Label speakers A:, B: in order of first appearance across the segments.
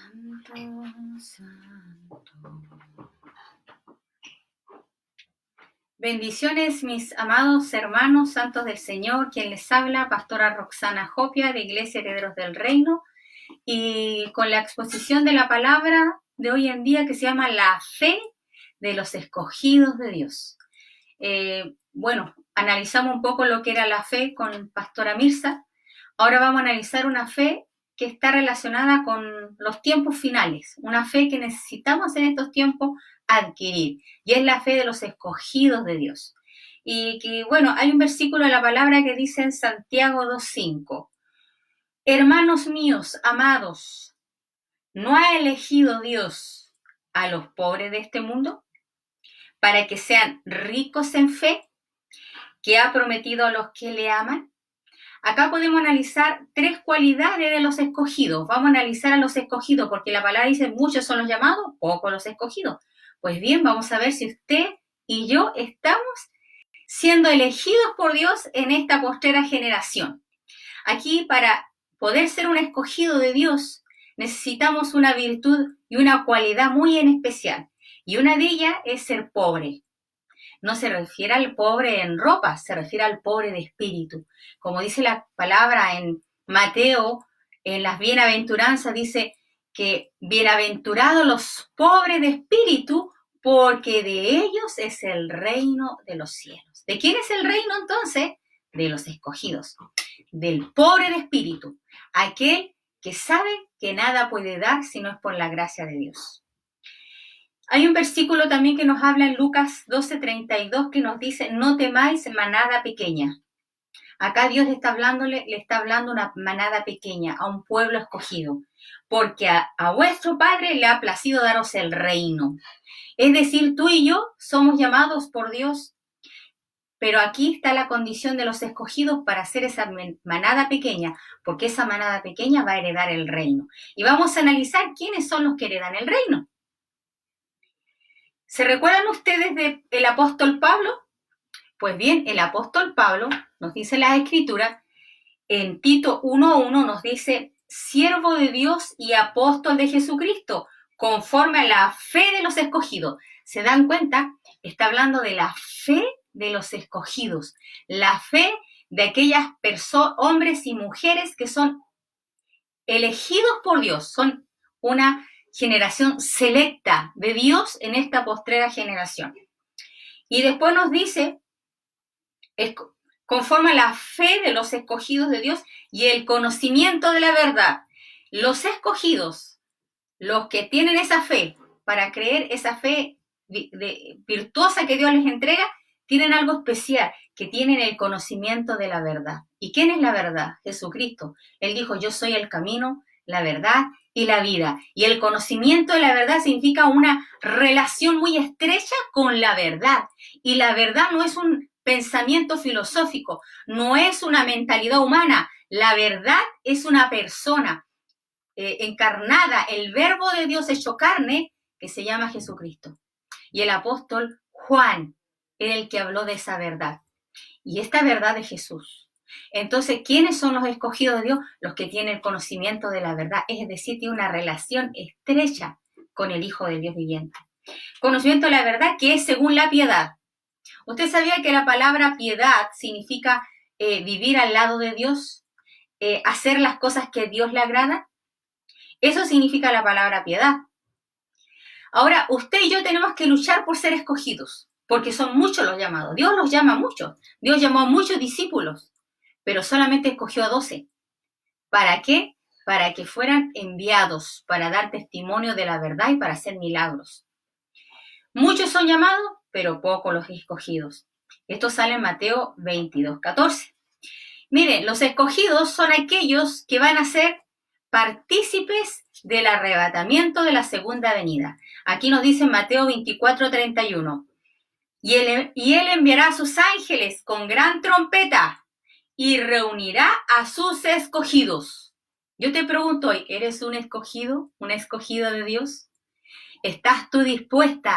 A: Santo, santo. Bendiciones, mis amados hermanos santos del Señor, quien les habla, pastora Roxana Jopia, de Iglesia Herederos del Reino, y con la exposición de la palabra de hoy en día que se llama la fe de los escogidos de Dios. Analizamos un poco lo que era la fe con pastora Mirza. Ahora vamos a analizar una fe que está relacionada con los tiempos finales, una fe que necesitamos en estos tiempos adquirir, y es la fe de los escogidos de Dios. Y que, hay un versículo de la palabra que dice en Santiago 2:5, hermanos míos, amados, ¿no ha elegido Dios a los pobres de este mundo para que sean ricos en fe, que ha prometido a los que le aman? Acá podemos analizar tres cualidades de los escogidos. Vamos a analizar a los escogidos, porque la palabra dice muchos son los llamados, pocos los escogidos. Pues bien, vamos a ver si usted y yo estamos siendo elegidos por Dios en esta postrera generación. Aquí, para poder ser un escogido de Dios, necesitamos una virtud y una cualidad muy en especial. Y una de ellas es ser pobre. No se refiere al pobre en ropa, se refiere al pobre de espíritu. Como dice la palabra en Mateo, en las bienaventuranzas, dice que bienaventurados los pobres de espíritu, porque de ellos es el reino de los cielos. ¿De quién es el reino entonces? De los escogidos, del pobre de espíritu, aquel que sabe que nada puede dar si no es por la gracia de Dios. Hay un versículo también que nos habla en Lucas 12:32 que nos dice, no temáis manada pequeña. Acá Dios le está hablando una manada pequeña, a un pueblo escogido, porque a vuestro Padre le ha placido daros el reino. Es decir, tú y yo somos llamados por Dios, pero aquí está la condición de los escogidos para hacer esa manada pequeña, porque esa manada pequeña va a heredar el reino. Y vamos a analizar quiénes son los que heredan el reino. ¿Se recuerdan ustedes del apóstol Pablo? Pues bien, el apóstol Pablo nos dice en las Escrituras, en Tito 1:1 nos dice, siervo de Dios y apóstol de Jesucristo, conforme a la fe de los escogidos. ¿Se dan cuenta? Está hablando de la fe de los escogidos, la fe de aquellas hombres y mujeres que son elegidos por Dios, son una generación selecta de Dios en esta postrera generación. Y después nos dice, conforme a la fe de los escogidos de Dios y el conocimiento de la verdad. Los escogidos, los que tienen esa fe, para creer esa fe virtuosa que Dios les entrega, tienen algo especial, que tienen el conocimiento de la verdad. ¿Y quién es la verdad? Jesucristo. Él dijo, yo soy el camino, la verdad y la vida. Y el conocimiento de la verdad significa una relación muy estrecha con la verdad. Y la verdad no es un pensamiento filosófico, no es una mentalidad humana. La verdad es una persona encarnada, el verbo de Dios hecho carne, que se llama Jesucristo. Y el apóstol Juan era el que habló de esa verdad. Y esta verdad de Jesús. Entonces, ¿quiénes son los escogidos de Dios? Los que tienen conocimiento de la verdad, es decir, tienen una relación estrecha con el Hijo del Dios viviente. Conocimiento de la verdad que es según la piedad. ¿Usted sabía que la palabra piedad significa vivir al lado de Dios? Hacer las cosas que a Dios le agrada. Eso significa la palabra piedad. Ahora, usted y yo tenemos que luchar por ser escogidos, porque son muchos los llamados. Dios los llama a muchos. Dios llamó a muchos discípulos, pero solamente escogió a 12. ¿Para qué? Para que fueran enviados, para dar testimonio de la verdad y para hacer milagros. Muchos son llamados, pero pocos los escogidos. Esto sale en Mateo 22:14. Miren, los escogidos son aquellos que van a ser partícipes del arrebatamiento de la segunda venida. Aquí nos dice Mateo 24:31. Y él enviará a sus ángeles con gran trompeta y reunirá a sus escogidos. Yo te pregunto hoy, ¿eres un escogido de Dios? ¿Estás tú dispuesto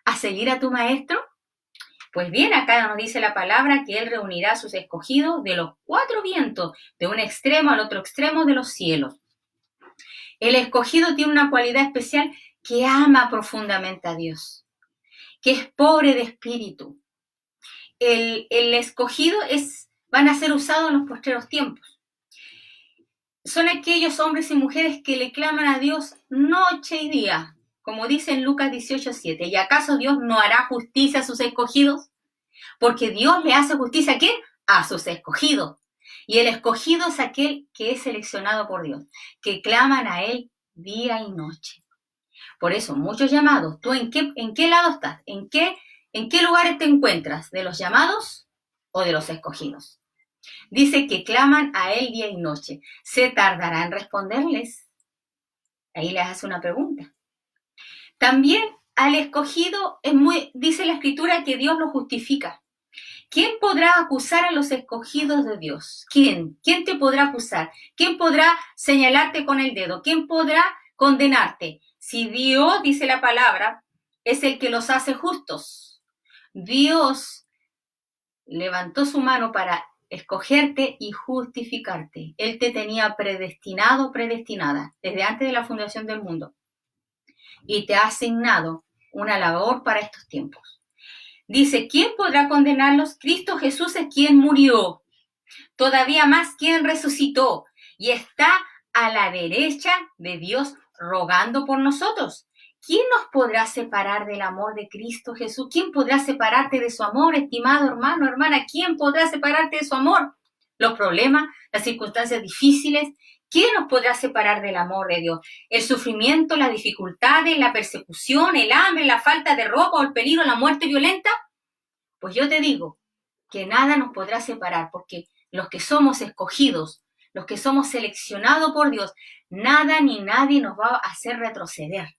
A: a seguir a tu maestro? Pues bien, acá nos dice la palabra que él reunirá a sus escogidos de los 4 vientos, de un extremo al otro extremo de los cielos. El escogido tiene una cualidad especial, que ama profundamente a Dios, que es pobre de espíritu. El escogido van a ser usados en los postreros tiempos. Son aquellos hombres y mujeres que le claman a Dios noche y día, como dice en Lucas 18:7. ¿Y acaso Dios no hará justicia a sus escogidos? Porque Dios le hace justicia ¿a quién? A sus escogidos. Y el escogido es aquel que es seleccionado por Dios, que claman a Él día y noche. Por eso, muchos llamados. ¿Tú en qué lado estás? ¿En qué lugares te encuentras? ¿De los llamados o de los escogidos? Dice que claman a Él día y noche. ¿Se tardará en responderles? Ahí les hace una pregunta. También al escogido dice la Escritura que Dios lo justifica. ¿Quién podrá acusar a los escogidos de Dios? ¿Quién? ¿Quién te podrá acusar? ¿Quién podrá señalarte con el dedo? ¿Quién podrá condenarte? Si Dios, dice la palabra, es el que los hace justos. Dios levantó su mano para escogerte y justificarte. Él te tenía predestinado, predestinada, desde antes de la fundación del mundo. Y te ha asignado una labor para estos tiempos. Dice, ¿quién podrá condenarlos? Cristo Jesús es quien murió, todavía más quien resucitó y está a la derecha de Dios rogando por nosotros. ¿Quién nos podrá separar del amor de Cristo Jesús? ¿Quién podrá separarte de su amor, estimado hermano, hermana? ¿Quién podrá separarte de su amor? Los problemas, las circunstancias difíciles. ¿Quién nos podrá separar del amor de Dios? El sufrimiento, las dificultades, la persecución, el hambre, la falta de ropa o el peligro, la muerte violenta. Pues yo te digo que nada nos podrá separar, porque los que somos escogidos, los que somos seleccionados por Dios, nada ni nadie nos va a hacer retroceder,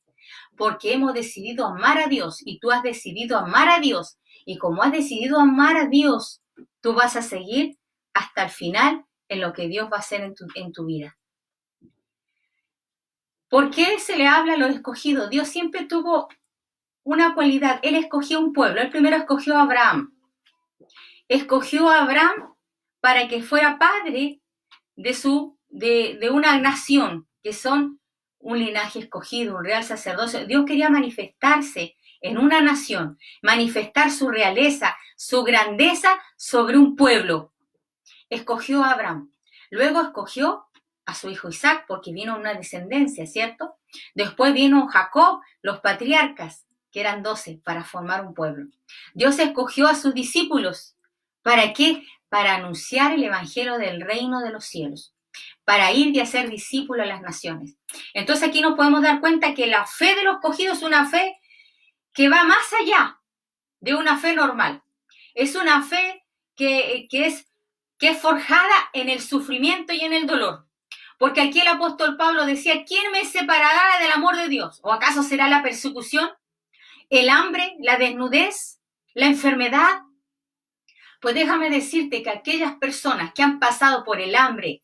A: porque hemos decidido amar a Dios y tú has decidido amar a Dios. Y como has decidido amar a Dios, tú vas a seguir hasta el final en lo que Dios va a hacer en tu vida. ¿Por qué se le habla a los escogidos? Dios siempre tuvo una cualidad. Él escogió un pueblo. Él primero escogió a Abraham. Escogió a Abraham para que fuera padre de una nación, que son un linaje escogido, un real sacerdocio. Dios quería manifestarse en una nación, manifestar su realeza, su grandeza sobre un pueblo. Escogió a Abraham. Luego escogió a su hijo Isaac, porque vino una descendencia, ¿cierto? Después vino Jacob, los patriarcas, que eran 12, para formar un pueblo. Dios escogió a sus discípulos. ¿Para qué? Para anunciar el evangelio del reino de los cielos, para ir y hacer discípulos a las naciones. Entonces aquí nos podemos dar cuenta que la fe de los escogidos es una fe que va más allá de una fe normal. Es una fe que es forjada en el sufrimiento y en el dolor. Porque aquí el apóstol Pablo decía, ¿quién me separará del amor de Dios? ¿O acaso será la persecución, el hambre, la desnudez, la enfermedad? Pues déjame decirte que aquellas personas que han pasado por el hambre,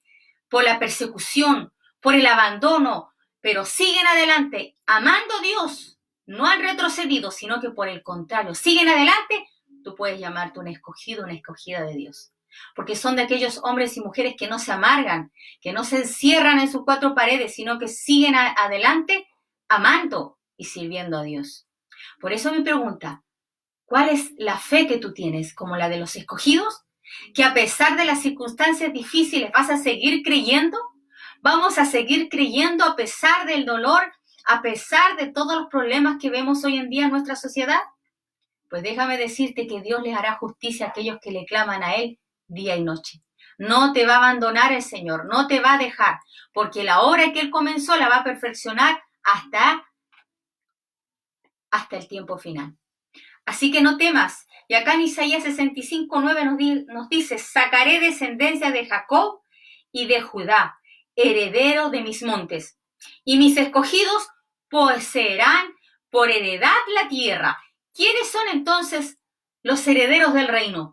A: por la persecución, por el abandono, pero siguen adelante, amando a Dios, no han retrocedido, sino que por el contrario, siguen adelante, tú puedes llamarte un escogido, una escogida de Dios. Porque son de aquellos hombres y mujeres que no se amargan, que no se encierran en sus cuatro paredes, sino que siguen adelante amando y sirviendo a Dios. Por eso mi pregunta, ¿cuál es la fe que tú tienes? ¿Como la de los escogidos? ¿Que a pesar de las circunstancias difíciles vas a seguir creyendo? ¿Vamos a seguir creyendo a pesar del dolor, a pesar de todos los problemas que vemos hoy en día en nuestra sociedad? Pues déjame decirte que Dios les hará justicia a aquellos que le claman a Él día y noche. No te va a abandonar el Señor, no te va a dejar, porque la obra que Él comenzó la va a perfeccionar hasta el tiempo final. Así que no temas. Y acá en Isaías 65:9 nos dice, sacaré descendencia de Jacob y de Judá, heredero de mis montes. Y mis escogidos poseerán por heredad la tierra. ¿Quiénes son entonces los herederos del reino?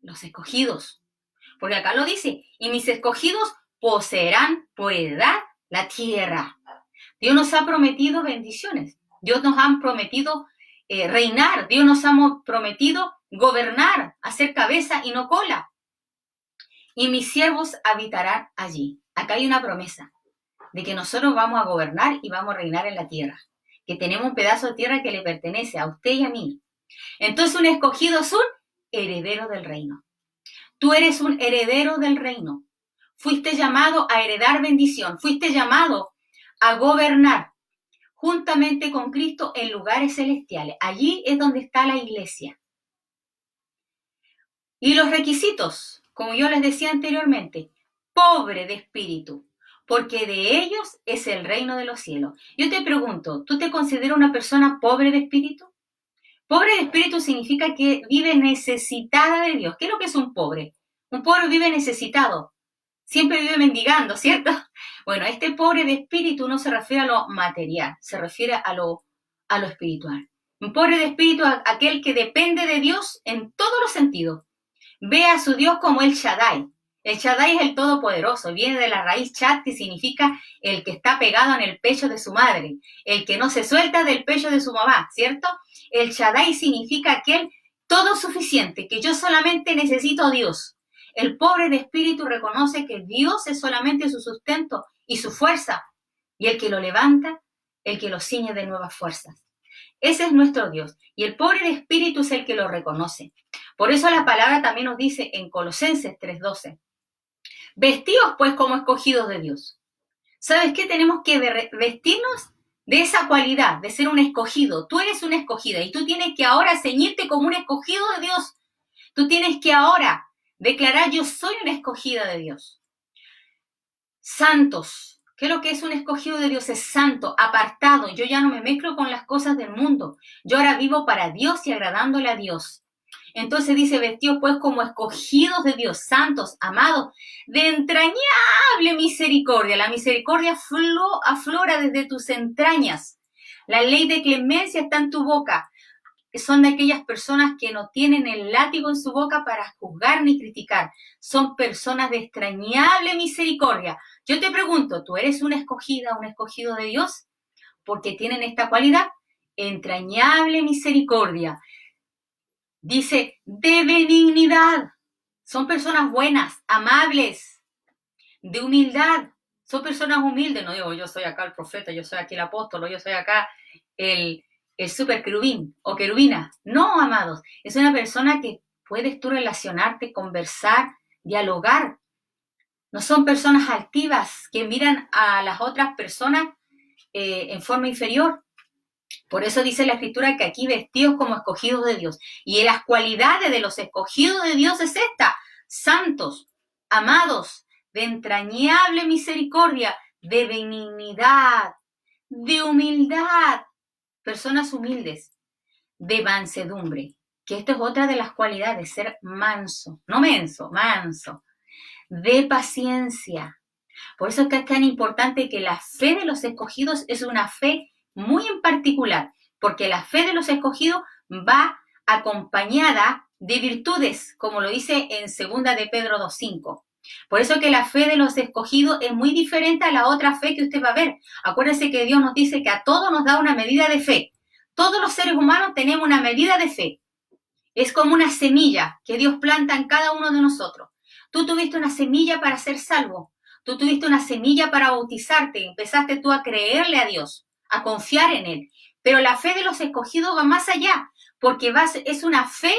A: Los escogidos. Porque acá lo dice, y mis escogidos poseerán por heredad la tierra. Dios nos ha prometido bendiciones. Dios nos ha prometido reinar. Dios nos ha prometido gobernar, hacer cabeza y no cola. Y mis siervos habitarán allí. Acá hay una promesa. de que nosotros vamos a gobernar y vamos a reinar en la tierra, que tenemos un pedazo de tierra que le pertenece a usted y a mí. Entonces un escogido es un heredero del reino. Tú eres un heredero del reino. Fuiste llamado a heredar bendición, fuiste llamado a gobernar juntamente con Cristo en lugares celestiales. Allí es donde está la iglesia. Y los requisitos, como yo les decía anteriormente, pobre de espíritu, porque de ellos es el reino de los cielos. Yo te pregunto, ¿tú te consideras una persona pobre de espíritu? Pobre de espíritu significa que vive necesitada de Dios. ¿Qué es lo que es un pobre? Un pobre vive necesitado, siempre vive mendigando, ¿cierto? Bueno, este pobre de espíritu no se refiere a lo material, se refiere a lo espiritual. Un pobre de espíritu es aquel que depende de Dios en todos los sentidos. Ve a su Dios como el Shaddai. El Shaddai es el Todopoderoso, viene de la raíz Chad, que significa el que está pegado en el pecho de su madre, el que no se suelta del pecho de su mamá, ¿cierto? El Shaddai significa aquel todo suficiente, que yo solamente necesito a Dios. El pobre de espíritu reconoce que Dios es solamente su sustento y su fuerza, y el que lo levanta, el que lo ciñe de nuevas fuerzas. Ese es nuestro Dios, y el pobre de espíritu es el que lo reconoce. Por eso la palabra también nos dice en Colosenses 3:12, vestíos pues como escogidos de Dios. ¿Sabes qué? Tenemos que vestirnos de esa cualidad, de ser un escogido. Tú eres una escogida y tú tienes que ahora ceñirte como un escogido de Dios. Tú tienes que ahora declarar, yo soy una escogida de Dios. Santos. ¿Qué es lo que es un escogido de Dios? Es santo, apartado. Yo ya no me mezclo con las cosas del mundo. Yo ahora vivo para Dios y agradándole a Dios. Entonces dice, vestidos pues como escogidos de Dios, santos, amados, de entrañable misericordia. La misericordia aflora desde tus entrañas. La ley de clemencia está en tu boca. Son de aquellas personas que no tienen el látigo en su boca para juzgar ni criticar. Son personas de entrañable misericordia. Yo te pregunto, ¿tú eres una escogida, un escogido de Dios? Porque tienen esta cualidad, entrañable misericordia. Dice, de benignidad. Son personas buenas, amables, de humildad. Son personas humildes. No digo, yo soy acá el profeta, yo soy aquí el apóstol, yo soy acá el super querubín o querubina. No, amados. Es una persona que puedes tú relacionarte, conversar, dialogar. No son personas altivas que miran a las otras personas en forma inferior. Por eso dice la Escritura que aquí vestidos como escogidos de Dios. Y las cualidades de los escogidos de Dios es esta: santos, amados, de entrañable misericordia, de benignidad, de humildad, personas humildes, de mansedumbre, que esta es otra de las cualidades, ser manso, no menso, manso, de paciencia. Por eso es que es tan importante que la fe de los escogidos es una fe muy en particular, porque la fe de los escogidos va acompañada de virtudes, como lo dice en 2 de Pedro 2:5. Por eso que la fe de los escogidos es muy diferente a la otra fe que usted va a ver. Acuérdese que Dios nos dice que a todos nos da una medida de fe. Todos los seres humanos tenemos una medida de fe. Es como una semilla que Dios planta en cada uno de nosotros. Tú tuviste una semilla para ser salvo. Tú tuviste una semilla para bautizarte. Empezaste tú a creerle a Dios, a confiar en Él. Pero la fe de los escogidos va más allá, porque es una fe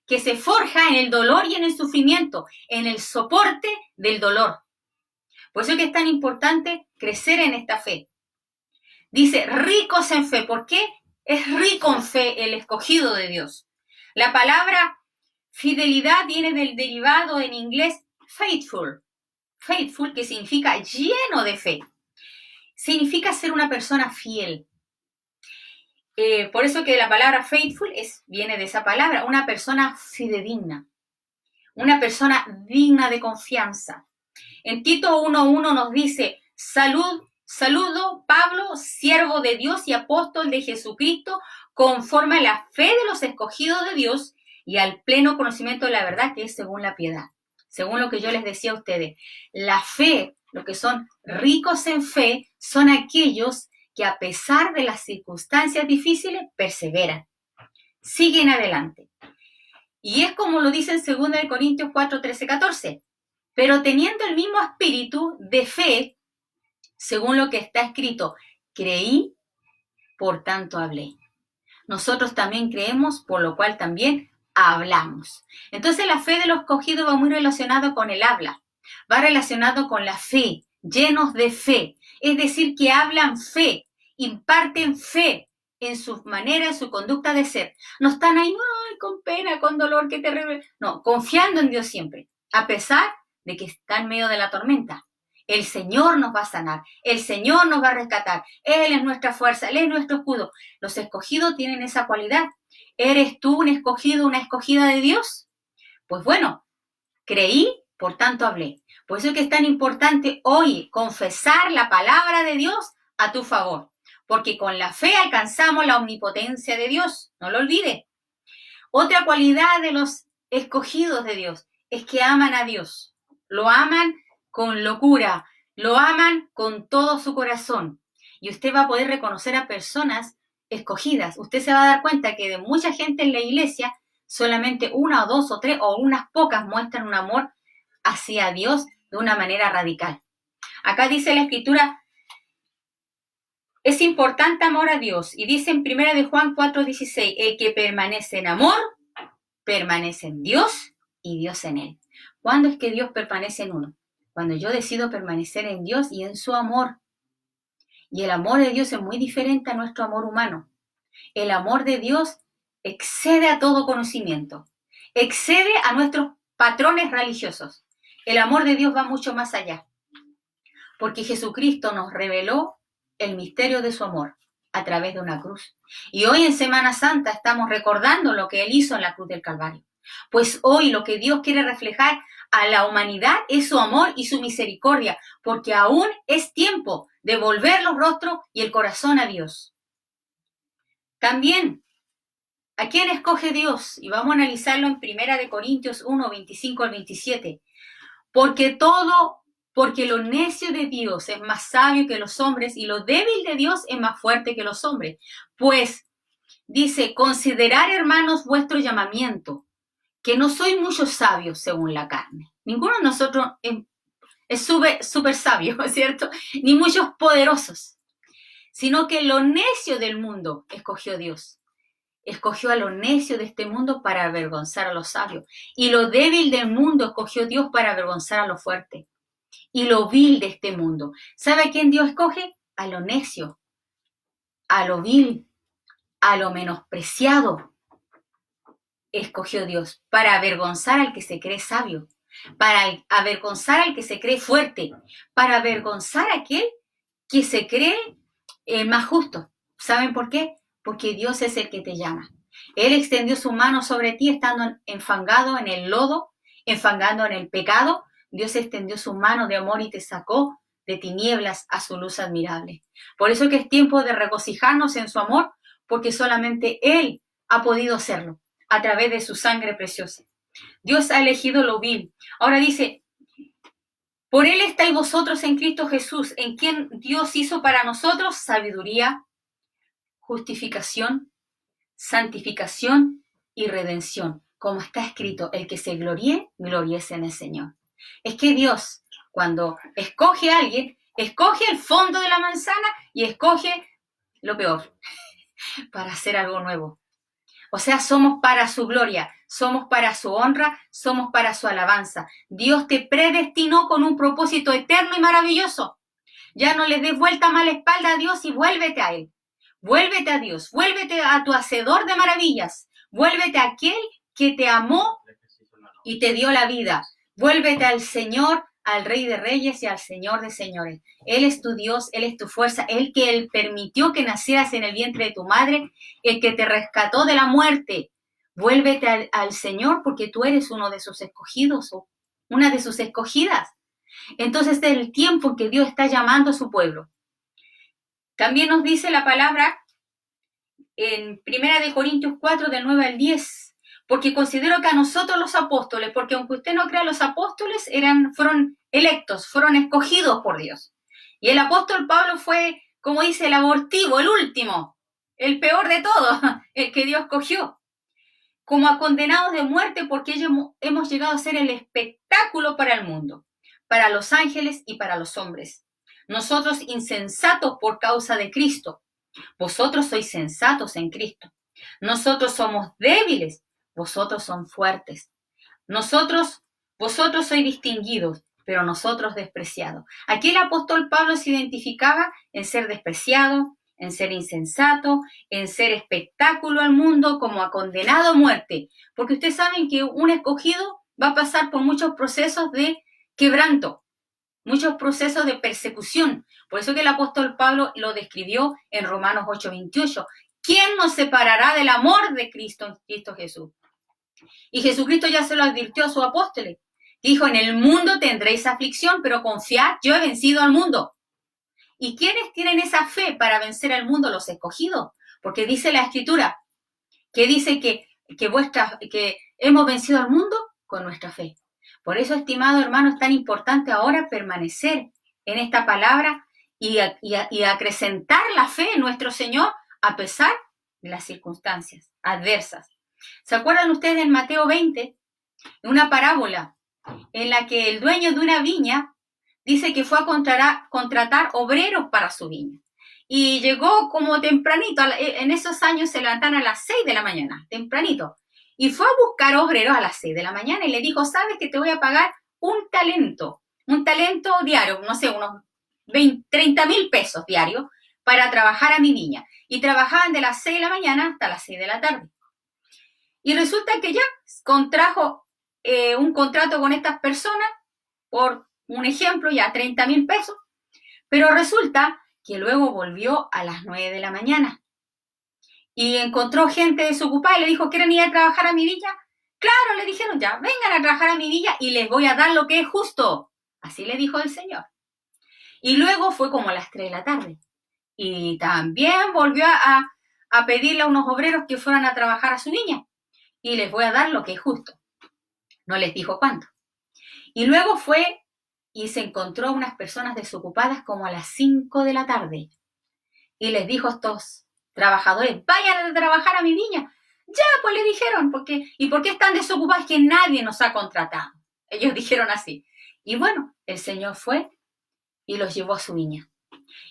A: que se forja en el dolor y en el sufrimiento, en el soporte del dolor. Por eso es que es tan importante crecer en esta fe. Dice, ricos en fe. ¿Por qué es rico en fe el escogido de Dios? La palabra fidelidad viene del derivado en inglés faithful. Faithful, que significa lleno de fe. Significa ser una persona fiel. Por eso que la palabra faithful viene de esa palabra, una persona fidedigna, una persona digna de confianza. En Tito 1:1 nos dice, saludo Pablo, siervo de Dios y apóstol de Jesucristo, conforme a la fe de los escogidos de Dios y al pleno conocimiento de la verdad que es según la piedad. Según lo que yo les decía a ustedes, la fe, lo que son ricos en fe, son aquellos que a pesar de las circunstancias difíciles, perseveran, siguen adelante. Y es como lo dice en 2 Corintios 4:13-14. Pero teniendo el mismo espíritu de fe, según lo que está escrito, creí, por tanto hablé. Nosotros también creemos, por lo cual también hablamos. Entonces la fe de los escogidos va muy relacionado con el habla, va relacionado con la fe, llenos de fe, es decir, que hablan fe, imparten fe en su manera, en su conducta de ser. No están ahí, ay, con pena, con dolor, qué terrible. No, confiando en Dios siempre, a pesar de que está en medio de la tormenta. El Señor nos va a sanar, el Señor nos va a rescatar, Él es nuestra fuerza, Él es nuestro escudo. Los escogidos tienen esa cualidad. ¿Eres tú un escogido, una escogida de Dios? Pues bueno, creí, por tanto hablé. Por eso es que es tan importante hoy confesar la palabra de Dios a tu favor, porque con la fe alcanzamos la omnipotencia de Dios, no lo olvides. Otra cualidad de los escogidos de Dios es que aman a Dios, lo aman con locura, lo aman con todo su corazón. Y usted va a poder reconocer a personas escogidas. Usted se va a dar cuenta que de mucha gente en la iglesia, solamente una o dos o tres o unas pocas muestran un amor hacia Dios de una manera radical. Acá dice la Escritura, es importante amor a Dios. Y dice en 1 de Juan 4:16, el que permanece en amor, permanece en Dios y Dios en él. ¿Cuándo es que Dios permanece en uno? Cuando yo decido permanecer en Dios y en su amor. Y el amor de Dios es muy diferente a nuestro amor humano. El amor de Dios excede a todo conocimiento, excede a nuestros patrones religiosos. El amor de Dios va mucho más allá, porque Jesucristo nos reveló el misterio de su amor a través de una cruz. Y hoy en Semana Santa estamos recordando lo que Él hizo en la cruz del Calvario. Pues hoy lo que Dios quiere reflejar a la humanidad es su amor y su misericordia, porque aún es tiempo de volver los rostros y el corazón a Dios. También, ¿a quién escoge Dios? Y vamos a analizarlo en 1 Corintios 1, 25 al 27. Porque lo necio de Dios es más sabio que los hombres y lo débil de Dios es más fuerte que los hombres. Pues, dice, considerad, hermanos, vuestro llamamiento, que no soy muchos sabios según la carne. Ninguno de nosotros es súper sabio, ¿cierto? Ni muchos poderosos, sino que lo necio del mundo escogió Dios. Escogió a lo necio de este mundo para avergonzar a los sabios. Y lo débil del mundo escogió Dios para avergonzar a lo fuerte. Y lo vil de este mundo. ¿Sabe a quién Dios escoge? A lo necio, a lo vil, a lo menospreciado. Escogió Dios para avergonzar al que se cree sabio, para avergonzar al que se cree fuerte, para avergonzar a aquel que se cree más justo. ¿Saben por qué? Porque Dios es el que te llama. Él extendió su mano sobre ti estando enfangado en el lodo, enfangado en el pecado. Dios extendió su mano de amor y te sacó de tinieblas a su luz admirable. Por eso que es tiempo de regocijarnos en su amor, porque solamente Él ha podido hacerlo a través de su sangre preciosa. Dios ha elegido lo vil. Ahora dice, por Él estáis vosotros en Cristo Jesús, en quien Dios hizo para nosotros sabiduría, justificación, santificación y redención. Como está escrito, el que se gloríe, gloríese en el Señor. Es que Dios, cuando escoge a alguien, escoge el fondo de la manzana y escoge lo peor para hacer algo nuevo. O sea, somos para su gloria, somos para su honra, somos para su alabanza. Dios te predestinó con un propósito eterno y maravilloso. Ya no les des vuelta más la espalda a Dios y vuélvete a Él. Vuélvete a Dios, vuélvete a tu hacedor de maravillas, vuélvete a aquel que te amó y te dio la vida. Vuélvete al Señor, al Rey de Reyes y al Señor de Señores. Él es tu Dios, Él es tu fuerza, Él que Él permitió que nacieras en el vientre de tu madre, el que te rescató de la muerte. Vuélvete al Señor porque tú eres uno de sus escogidos o una de sus escogidas. Entonces es el tiempo en que Dios está llamando a su pueblo. También nos dice la palabra en 1 Corintios 4, del 9 al 10, porque considero que a nosotros los apóstoles, porque aunque usted no crea, los apóstoles fueron electos, fueron escogidos por Dios. Y el apóstol Pablo fue, como dice, el abortivo, el último, el peor de todos, el que Dios escogió, como a condenados de muerte, porque ellos hemos llegado a ser el espectáculo para el mundo, para los ángeles y para los hombres. Nosotros insensatos por causa de Cristo. Vosotros sois sensatos en Cristo. Nosotros somos débiles, vosotros son fuertes. Vosotros sois distinguidos, pero nosotros despreciados. Aquí el apóstol Pablo se identificaba en ser despreciado, en ser insensato, en ser espectáculo al mundo, como a condenado a muerte. Porque ustedes saben que un escogido va a pasar por muchos procesos de quebranto, muchos procesos de persecución. Por eso que el apóstol Pablo lo describió en Romanos 8:28. ¿Quién nos separará del amor de Cristo en Cristo Jesús? Y Jesucristo ya se lo advirtió a sus apóstoles. Dijo, en el mundo tendréis aflicción, pero confiad, yo he vencido al mundo. ¿Y quiénes tienen esa fe para vencer al mundo? Los escogidos. Porque dice la Escritura, que dice que hemos vencido al mundo con nuestra fe. Por eso, estimado hermano, es tan importante ahora permanecer en esta palabra y acrecentar la fe en nuestro Señor a pesar de las circunstancias adversas. ¿Se acuerdan ustedes en Mateo 20? Una parábola en la que el dueño de una viña dice que fue a contratar obreros para su viña. Y llegó como tempranito, en esos años se levantaban a las 6 de la mañana, tempranito. Y fue a buscar obreros a las 6 de la mañana y le dijo, ¿sabes que te voy a pagar un talento diario, no sé, unos 30,000 pesos diarios para trabajar a mi viña? Y trabajaban de las 6 de la mañana hasta las 6 de la tarde. Y resulta que ya contrajo un contrato con estas personas por un ejemplo, ya 30,000 pesos, pero resulta que luego volvió a las 9 de la mañana y encontró gente desocupada y le dijo, ¿quieren ir a trabajar a mi villa? Claro, le dijeron, ya, vengan a trabajar a mi villa y les voy a dar lo que es justo. Así le dijo el Señor. Y luego fue como a las 3 de la tarde y también volvió a pedirle a unos obreros que fueran a trabajar a su viña y les voy a dar lo que es justo. No les dijo cuánto. Y luego fue y se encontró unas personas desocupadas como a las 5 de la tarde. Y les dijo a estos trabajadores, vayan a trabajar a mi viña. Ya, pues le dijeron, ¿y por qué están desocupados? Que nadie nos ha contratado. Ellos dijeron así. Y bueno, el Señor fue y los llevó a su viña.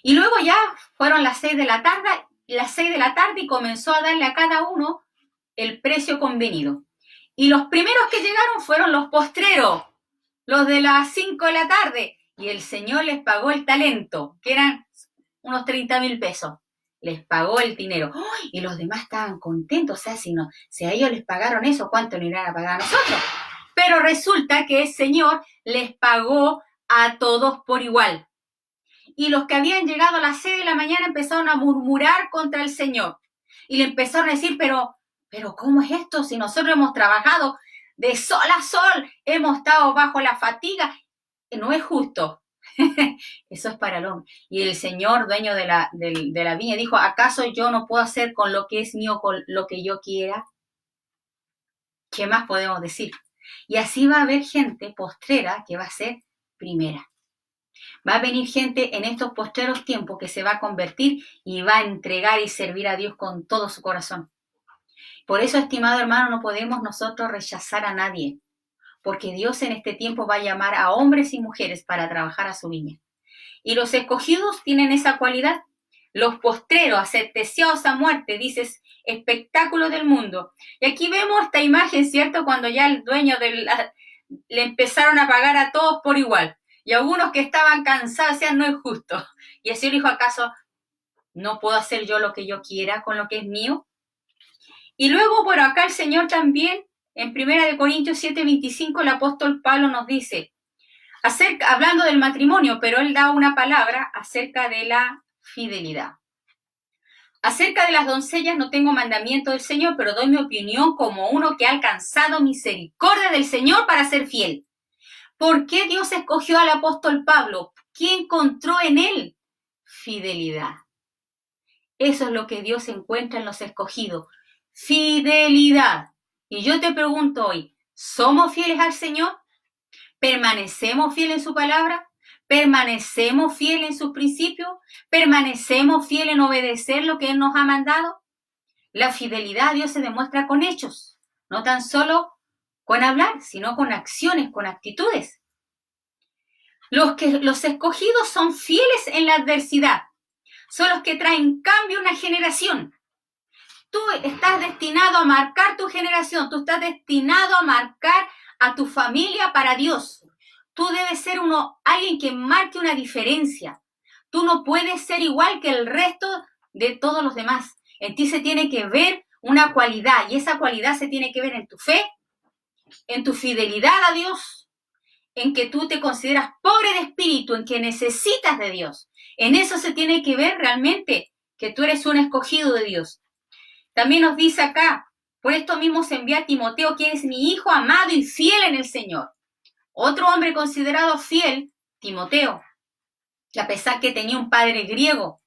A: Y luego ya fueron las 6 de la tarde y comenzó a darle a cada uno el precio convenido. Y los primeros que llegaron fueron los postreros, los de las 5 de la tarde. Y el Señor les pagó el talento, que eran unos 30,000 pesos. Les pagó el dinero. ¡Oh! Y los demás estaban contentos. O sea, si a ellos les pagaron eso, ¿cuánto nos irán a pagar a nosotros? Pero resulta que el Señor les pagó a todos por igual. Y los que habían llegado a las 6 de la mañana empezaron a murmurar contra el Señor. Y le empezaron a decir, pero ¿cómo es esto? Si nosotros hemos trabajado de sol a sol, hemos estado bajo la fatiga. No es justo. Eso es para el hombre. Y el Señor, dueño de la viña, dijo, ¿acaso yo no puedo hacer con lo que es mío, con lo que yo quiera? ¿Qué más podemos decir? Y así va a haber gente postrera que va a ser primera. Va a venir gente en estos postreros tiempos que se va a convertir y va a entregar y servir a Dios con todo su corazón. Por eso, estimado hermano, no podemos nosotros rechazar a nadie, porque Dios en este tiempo va a llamar a hombres y mujeres para trabajar a su viña. Y los escogidos tienen esa cualidad. Los postreros, sentenciados a muerte, dices, espectáculo del mundo. Y aquí vemos esta imagen, ¿cierto? Cuando ya el dueño le empezaron a pagar a todos por igual. Y algunos que estaban cansados decían, no es justo. Y el Señor dijo, ¿acaso no puedo hacer yo lo que yo quiera con lo que es mío? Y luego, bueno, acá el Señor también, en 1 Corintios 7:25, el apóstol Pablo nos dice, hablando del matrimonio, pero él da una palabra acerca de la fidelidad. Acerca de las doncellas no tengo mandamiento del Señor, pero doy mi opinión como uno que ha alcanzado misericordia del Señor para ser fiel. ¿Por qué Dios escogió al apóstol Pablo? ¿Qué encontró en él? Fidelidad. Eso es lo que Dios encuentra en los escogidos. Fidelidad. Y yo te pregunto hoy, ¿somos fieles al Señor? ¿Permanecemos fieles en su palabra? ¿Permanecemos fieles en sus principios? ¿Permanecemos fieles en obedecer lo que Él nos ha mandado? La fidelidad a Dios se demuestra con hechos, no tan solo con hablar, sino con acciones, con actitudes. Los escogidos son fieles en la adversidad. Son los que traen cambio a una generación. Tú estás destinado a marcar tu generación. Tú estás destinado a marcar a tu familia para Dios. Tú debes ser alguien que marque una diferencia. Tú no puedes ser igual que el resto de todos los demás. En ti se tiene que ver una cualidad, y esa cualidad se tiene que ver en tu fe, en tu fidelidad a Dios, en que tú te consideras pobre de espíritu, en que necesitas de Dios. En eso se tiene que ver realmente que tú eres un escogido de Dios. También nos dice acá, por esto mismo se envía a Timoteo, que es mi hijo amado y fiel en el Señor. Otro hombre considerado fiel, Timoteo, que a pesar que tenía un padre griego,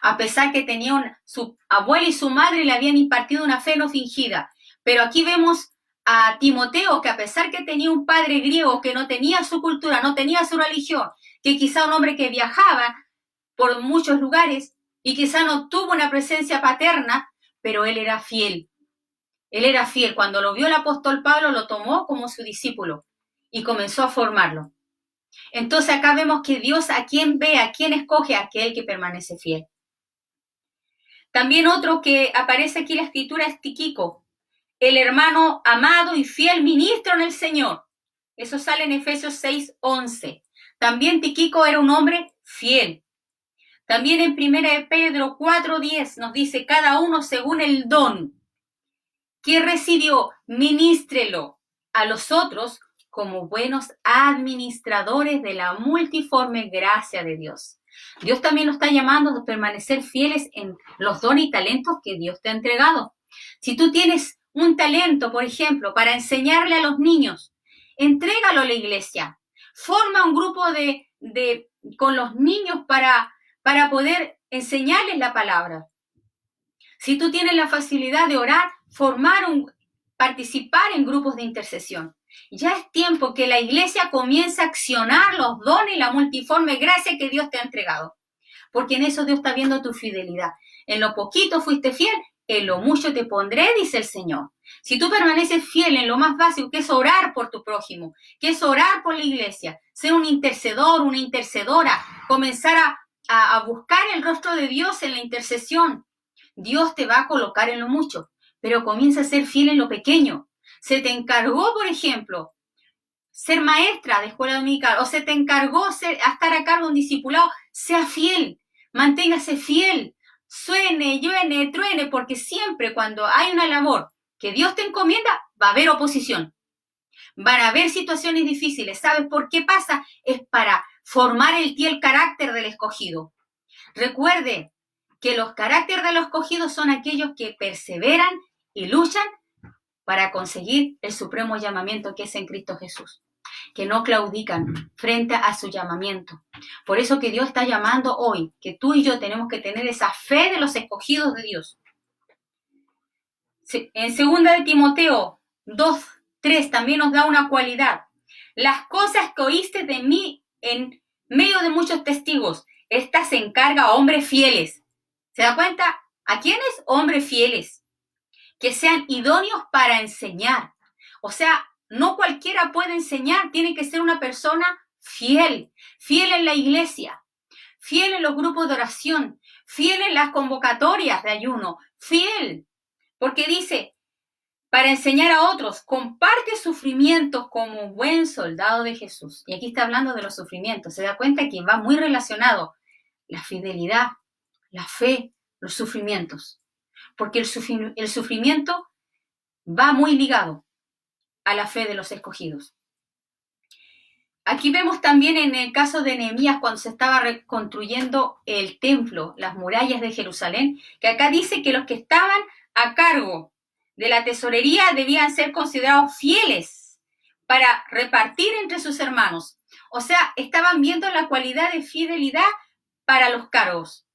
A: a pesar que tenía su abuela y su madre le habían impartido una fe no fingida. Pero aquí vemos a Timoteo, que a pesar que tenía un padre griego, que no tenía su cultura, no tenía su religión, que quizá un hombre que viajaba por muchos lugares y quizá no tuvo una presencia paterna, pero él era fiel. Él era fiel. Cuando lo vio el apóstol Pablo, lo tomó como su discípulo y comenzó a formarlo. Entonces acá vemos que Dios a quién ve, a quién escoge, a aquel que permanece fiel. También otro que aparece aquí en la escritura es Tíquico, el hermano amado y fiel ministro en el Señor. Eso sale en Efesios 6:11. También Tíquico era un hombre fiel. También en 1 Pedro 4:10 nos dice, cada uno según el don que recibió, ministrelo a los otros como buenos administradores de la multiforme gracia de Dios. Dios también nos está llamando a permanecer fieles en los dones y talentos que Dios te ha entregado. Si tú tienes un talento, por ejemplo, para enseñarle a los niños, entrégalo a la iglesia. Forma un grupo con los niños para poder enseñarles la palabra. Si tú tienes la facilidad de orar, participar en grupos de intercesión. Ya es tiempo que la iglesia comience a accionar los dones y la multiforme gracia que Dios te ha entregado. Porque en eso Dios está viendo tu fidelidad. En lo poquito fuiste fiel, en lo mucho te pondré, dice el Señor. Si tú permaneces fiel en lo más básico, que es orar por tu prójimo, que es orar por la iglesia, ser un intercedor, una intercedora, comenzar a buscar el rostro de Dios en la intercesión, Dios te va a colocar en lo mucho, pero comienza a ser fiel en lo pequeño. Se te encargó, por ejemplo, ser maestra de escuela dominical, o se te encargó estar a cargo de un discipulado, sea fiel, manténgase fiel, suene, lluene, truene, porque siempre cuando hay una labor que Dios te encomienda, va a haber oposición. Van a haber situaciones difíciles. ¿Sabes por qué pasa? Es para formar en ti el carácter del escogido. Recuerde que los caracteres de los escogidos son aquellos que perseveran y luchan para conseguir el supremo llamamiento que es en Cristo Jesús, que no claudican frente a su llamamiento. Por eso que Dios está llamando hoy, que tú y yo tenemos que tener esa fe de los escogidos de Dios. En 2 de Timoteo 2:3 también nos da una cualidad. Las cosas que oíste de mí en medio de muchos testigos, estas se encarga a hombres fieles. ¿Se da cuenta? ¿A quiénes? Hombres fieles, que sean idóneos para enseñar. O sea, no cualquiera puede enseñar, tiene que ser una persona fiel, fiel en la iglesia, fiel en los grupos de oración, fiel en las convocatorias de ayuno, fiel, porque dice, para enseñar a otros, comparte sufrimientos como un buen soldado de Jesús. Y aquí está hablando de los sufrimientos. Se da cuenta que va muy relacionado la fidelidad, la fe, los sufrimientos. Porque el sufrimiento va muy ligado a la fe de los escogidos. Aquí vemos también en el caso de Nehemías, cuando se estaba reconstruyendo el templo, las murallas de Jerusalén, que acá dice que los que estaban a cargo de la tesorería debían ser considerados fieles para repartir entre sus hermanos. O sea, estaban viendo la cualidad de fidelidad para los cargos.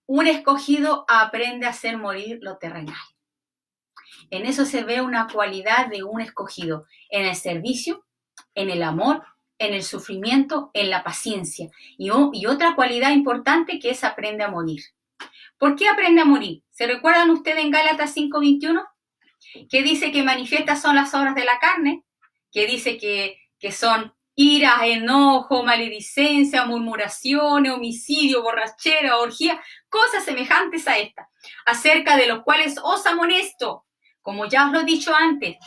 A: Un escogido aprende a hacer morir lo terrenal. En eso se ve una cualidad de un escogido, en el servicio, en el amor, en el sufrimiento, en la paciencia. Y otra cualidad importante que es aprende a morir. ¿Por qué aprende a morir? ¿Se recuerdan ustedes en Gálatas 5:21? Que dice que manifiestas son las obras de la carne, que dice que son ira, enojo, maledicencia, murmuraciones, homicidio, borrachera, orgía, cosas semejantes a estas, acerca de los cuales os amonesto, como ya os lo he dicho antes,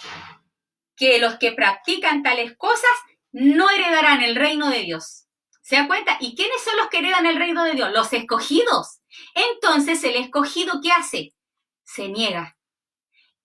A: que los que practican tales cosas no heredarán el reino de Dios. ¿Se da cuenta? ¿Y quiénes son los que heredan el reino de Dios? Los escogidos. Entonces, el escogido, ¿qué hace? Se niega.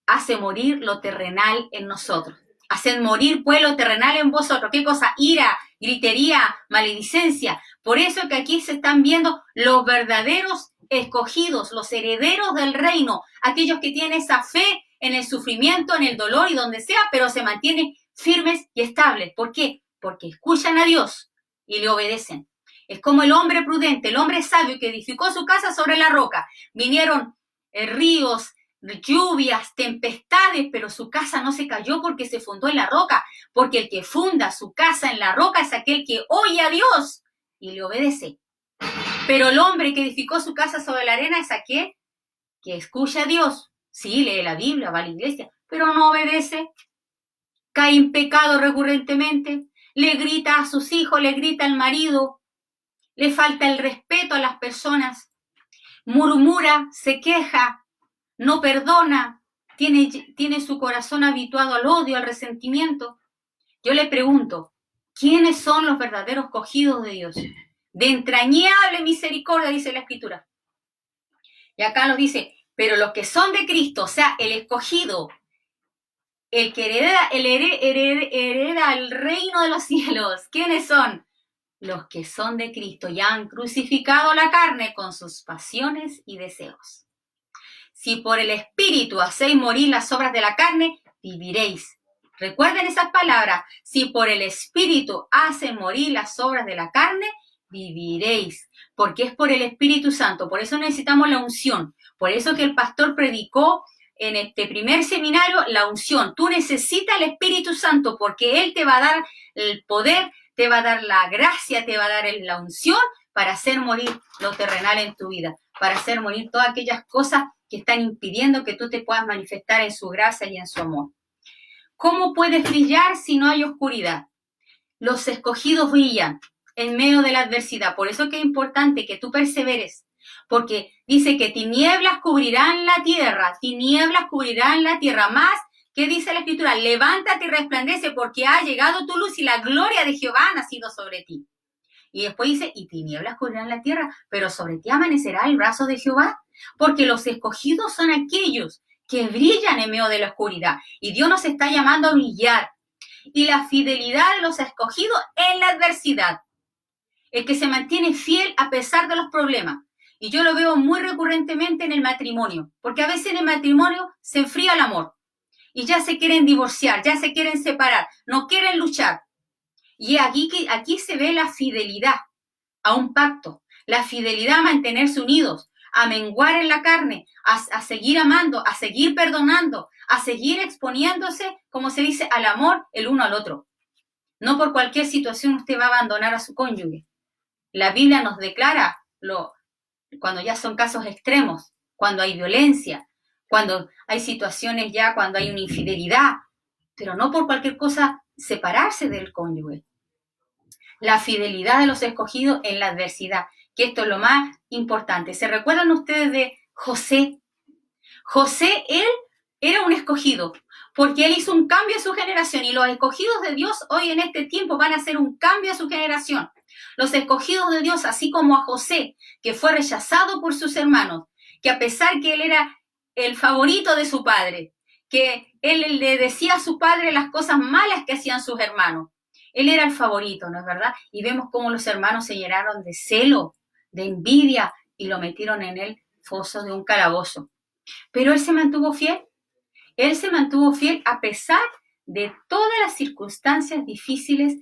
A: Hace morir lo terrenal en nosotros. Hacen morir pues lo terrenal en vosotros. ¿Qué cosa? Ira, gritería, maledicencia. Por eso que aquí se están viendo los verdaderos escogidos, los herederos del reino, aquellos que tienen esa fe en el sufrimiento, en el dolor y donde sea, pero se mantienen firmes y estables. ¿Por qué? Porque escuchan a Dios y le obedecen. Es como el hombre prudente, el hombre sabio que edificó su casa sobre la roca. Vinieron ríos, lluvias, tempestades, pero su casa no se cayó porque se fundó en la roca, porque el que funda su casa en la roca es aquel que oye a Dios y le obedece. Pero el hombre que edificó su casa sobre la arena es aquel que escucha a Dios. Sí, lee la Biblia, va a la iglesia, pero no obedece. Cae en pecado recurrentemente, le grita a sus hijos, le grita al marido, le falta el respeto a las personas, murmura, se queja, no perdona, tiene su corazón habituado al odio, al resentimiento. Yo le pregunto, ¿quiénes son los verdaderos escogidos de Dios? De entrañable misericordia, dice la Escritura. Y acá nos dice, pero los que son de Cristo, o sea, el escogido, el que hereda el reino de los cielos, ¿quiénes son? Los que son de Cristo ya han crucificado la carne con sus pasiones y deseos. Si por el Espíritu hacéis morir las obras de la carne, viviréis. Recuerden esas palabras. Si por el Espíritu hacen morir las obras de la carne, viviréis. Porque es por el Espíritu Santo. Por eso necesitamos la unción. Por eso que el pastor predicó en este primer seminario la unción. Tú necesitas el Espíritu Santo porque Él te va a dar el poder, te va a dar la gracia, te va a dar la unción para hacer morir lo terrenal en tu vida, para hacer morir todas aquellas cosas que están impidiendo que tú te puedas manifestar en su gracia y en su amor. ¿Cómo puedes brillar si no hay oscuridad? Los escogidos brillan en medio de la adversidad. Por eso es que es importante que tú perseveres, porque dice que tinieblas cubrirán la tierra, más. ¿Qué dice la Escritura? Levántate y resplandece porque ha llegado tu luz y la gloria de Jehová ha nacido sobre ti. Y después dice, y tinieblas cubrirán la tierra, pero sobre ti amanecerá el brazo de Jehová. Porque los escogidos son aquellos que brillan en medio de la oscuridad. Y Dios nos está llamando a brillar. Y la fidelidad de los escogidos en la adversidad. El que se mantiene fiel a pesar de los problemas. Y yo lo veo muy recurrentemente en el matrimonio. Porque a veces en el matrimonio se enfría el amor. Y ya se quieren divorciar, ya se quieren separar, no quieren luchar. Y aquí se ve la fidelidad a un pacto, la fidelidad a mantenerse unidos, a menguar en la carne, a seguir amando, a seguir perdonando, a seguir exponiéndose, como se dice, al amor el uno al otro. No por cualquier situación usted va a abandonar a su cónyuge. La Biblia nos declara cuando ya son casos extremos, cuando hay violencia, cuando hay situaciones ya, cuando hay una infidelidad, pero no por cualquier cosa separarse del cónyuge. La fidelidad de los escogidos en la adversidad, que esto es lo más importante. ¿Se recuerdan ustedes de José? José, él era un escogido, porque él hizo un cambio a su generación, y los escogidos de Dios hoy en este tiempo van a hacer un cambio a su generación. Los escogidos de Dios, así como a José, que fue rechazado por sus hermanos, que a pesar que él era el favorito de su padre, que él le decía a su padre las cosas malas que hacían sus hermanos, él era el favorito, ¿no es verdad? Y vemos cómo los hermanos se llenaron de celo, de envidia, y lo metieron en el foso de un calabozo. Pero él se mantuvo fiel. Él se mantuvo fiel a pesar de todas las circunstancias difíciles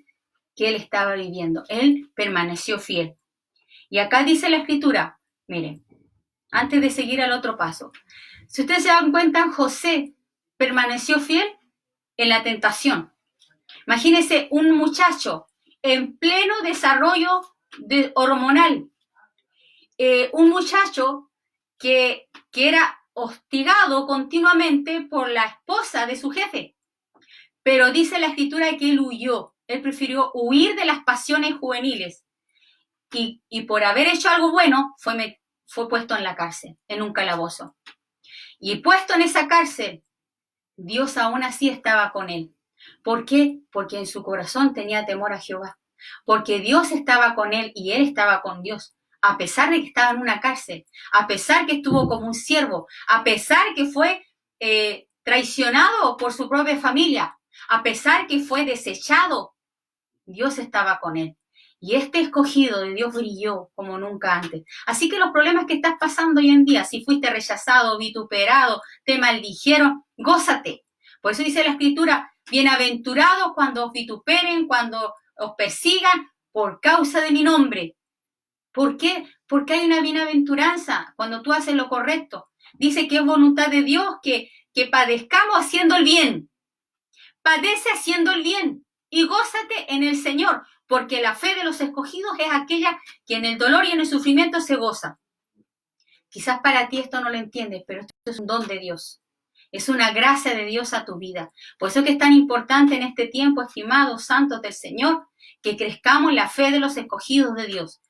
A: que él estaba viviendo. Él permaneció fiel. Y acá dice la Escritura, miren, antes de seguir al otro paso, si ustedes se dan cuenta, José permaneció fiel en la tentación. Imagínense un muchacho en pleno desarrollo hormonal, un muchacho que era hostigado continuamente por la esposa de su jefe. Pero dice la Escritura que él huyó. él prefirió huir de las pasiones juveniles y por haber hecho algo bueno fue puesto en la cárcel, en un calabozo. Y puesto en esa cárcel, Dios aún así estaba con él. ¿Por qué? Porque en su corazón tenía temor a Jehová. Porque Dios estaba con él y él estaba con Dios. A pesar de que estaba en una cárcel, a pesar que estuvo como un siervo, a pesar que fue traicionado por su propia familia, a pesar que fue desechado, Dios estaba con él. Y este escogido de Dios brilló como nunca antes. Así que los problemas que estás pasando hoy en día, si fuiste rechazado, vituperado, te maldijeron, gózate. Por eso dice la Escritura, bienaventurados cuando os vituperen, cuando os persigan por causa de mi nombre. ¿Por qué? Porque hay una bienaventuranza cuando tú haces lo correcto. Dice que es voluntad de Dios que padezcamos haciendo el bien. Padece haciendo el bien y gózate en el Señor, porque la fe de los escogidos es aquella que en el dolor y en el sufrimiento se goza. Quizás para ti esto no lo entiendes, pero esto es un don de Dios. Es una gracia de Dios a tu vida. Por eso que es tan importante en este tiempo, estimados santos del Señor, que crezcamos en la fe de los escogidos de Dios.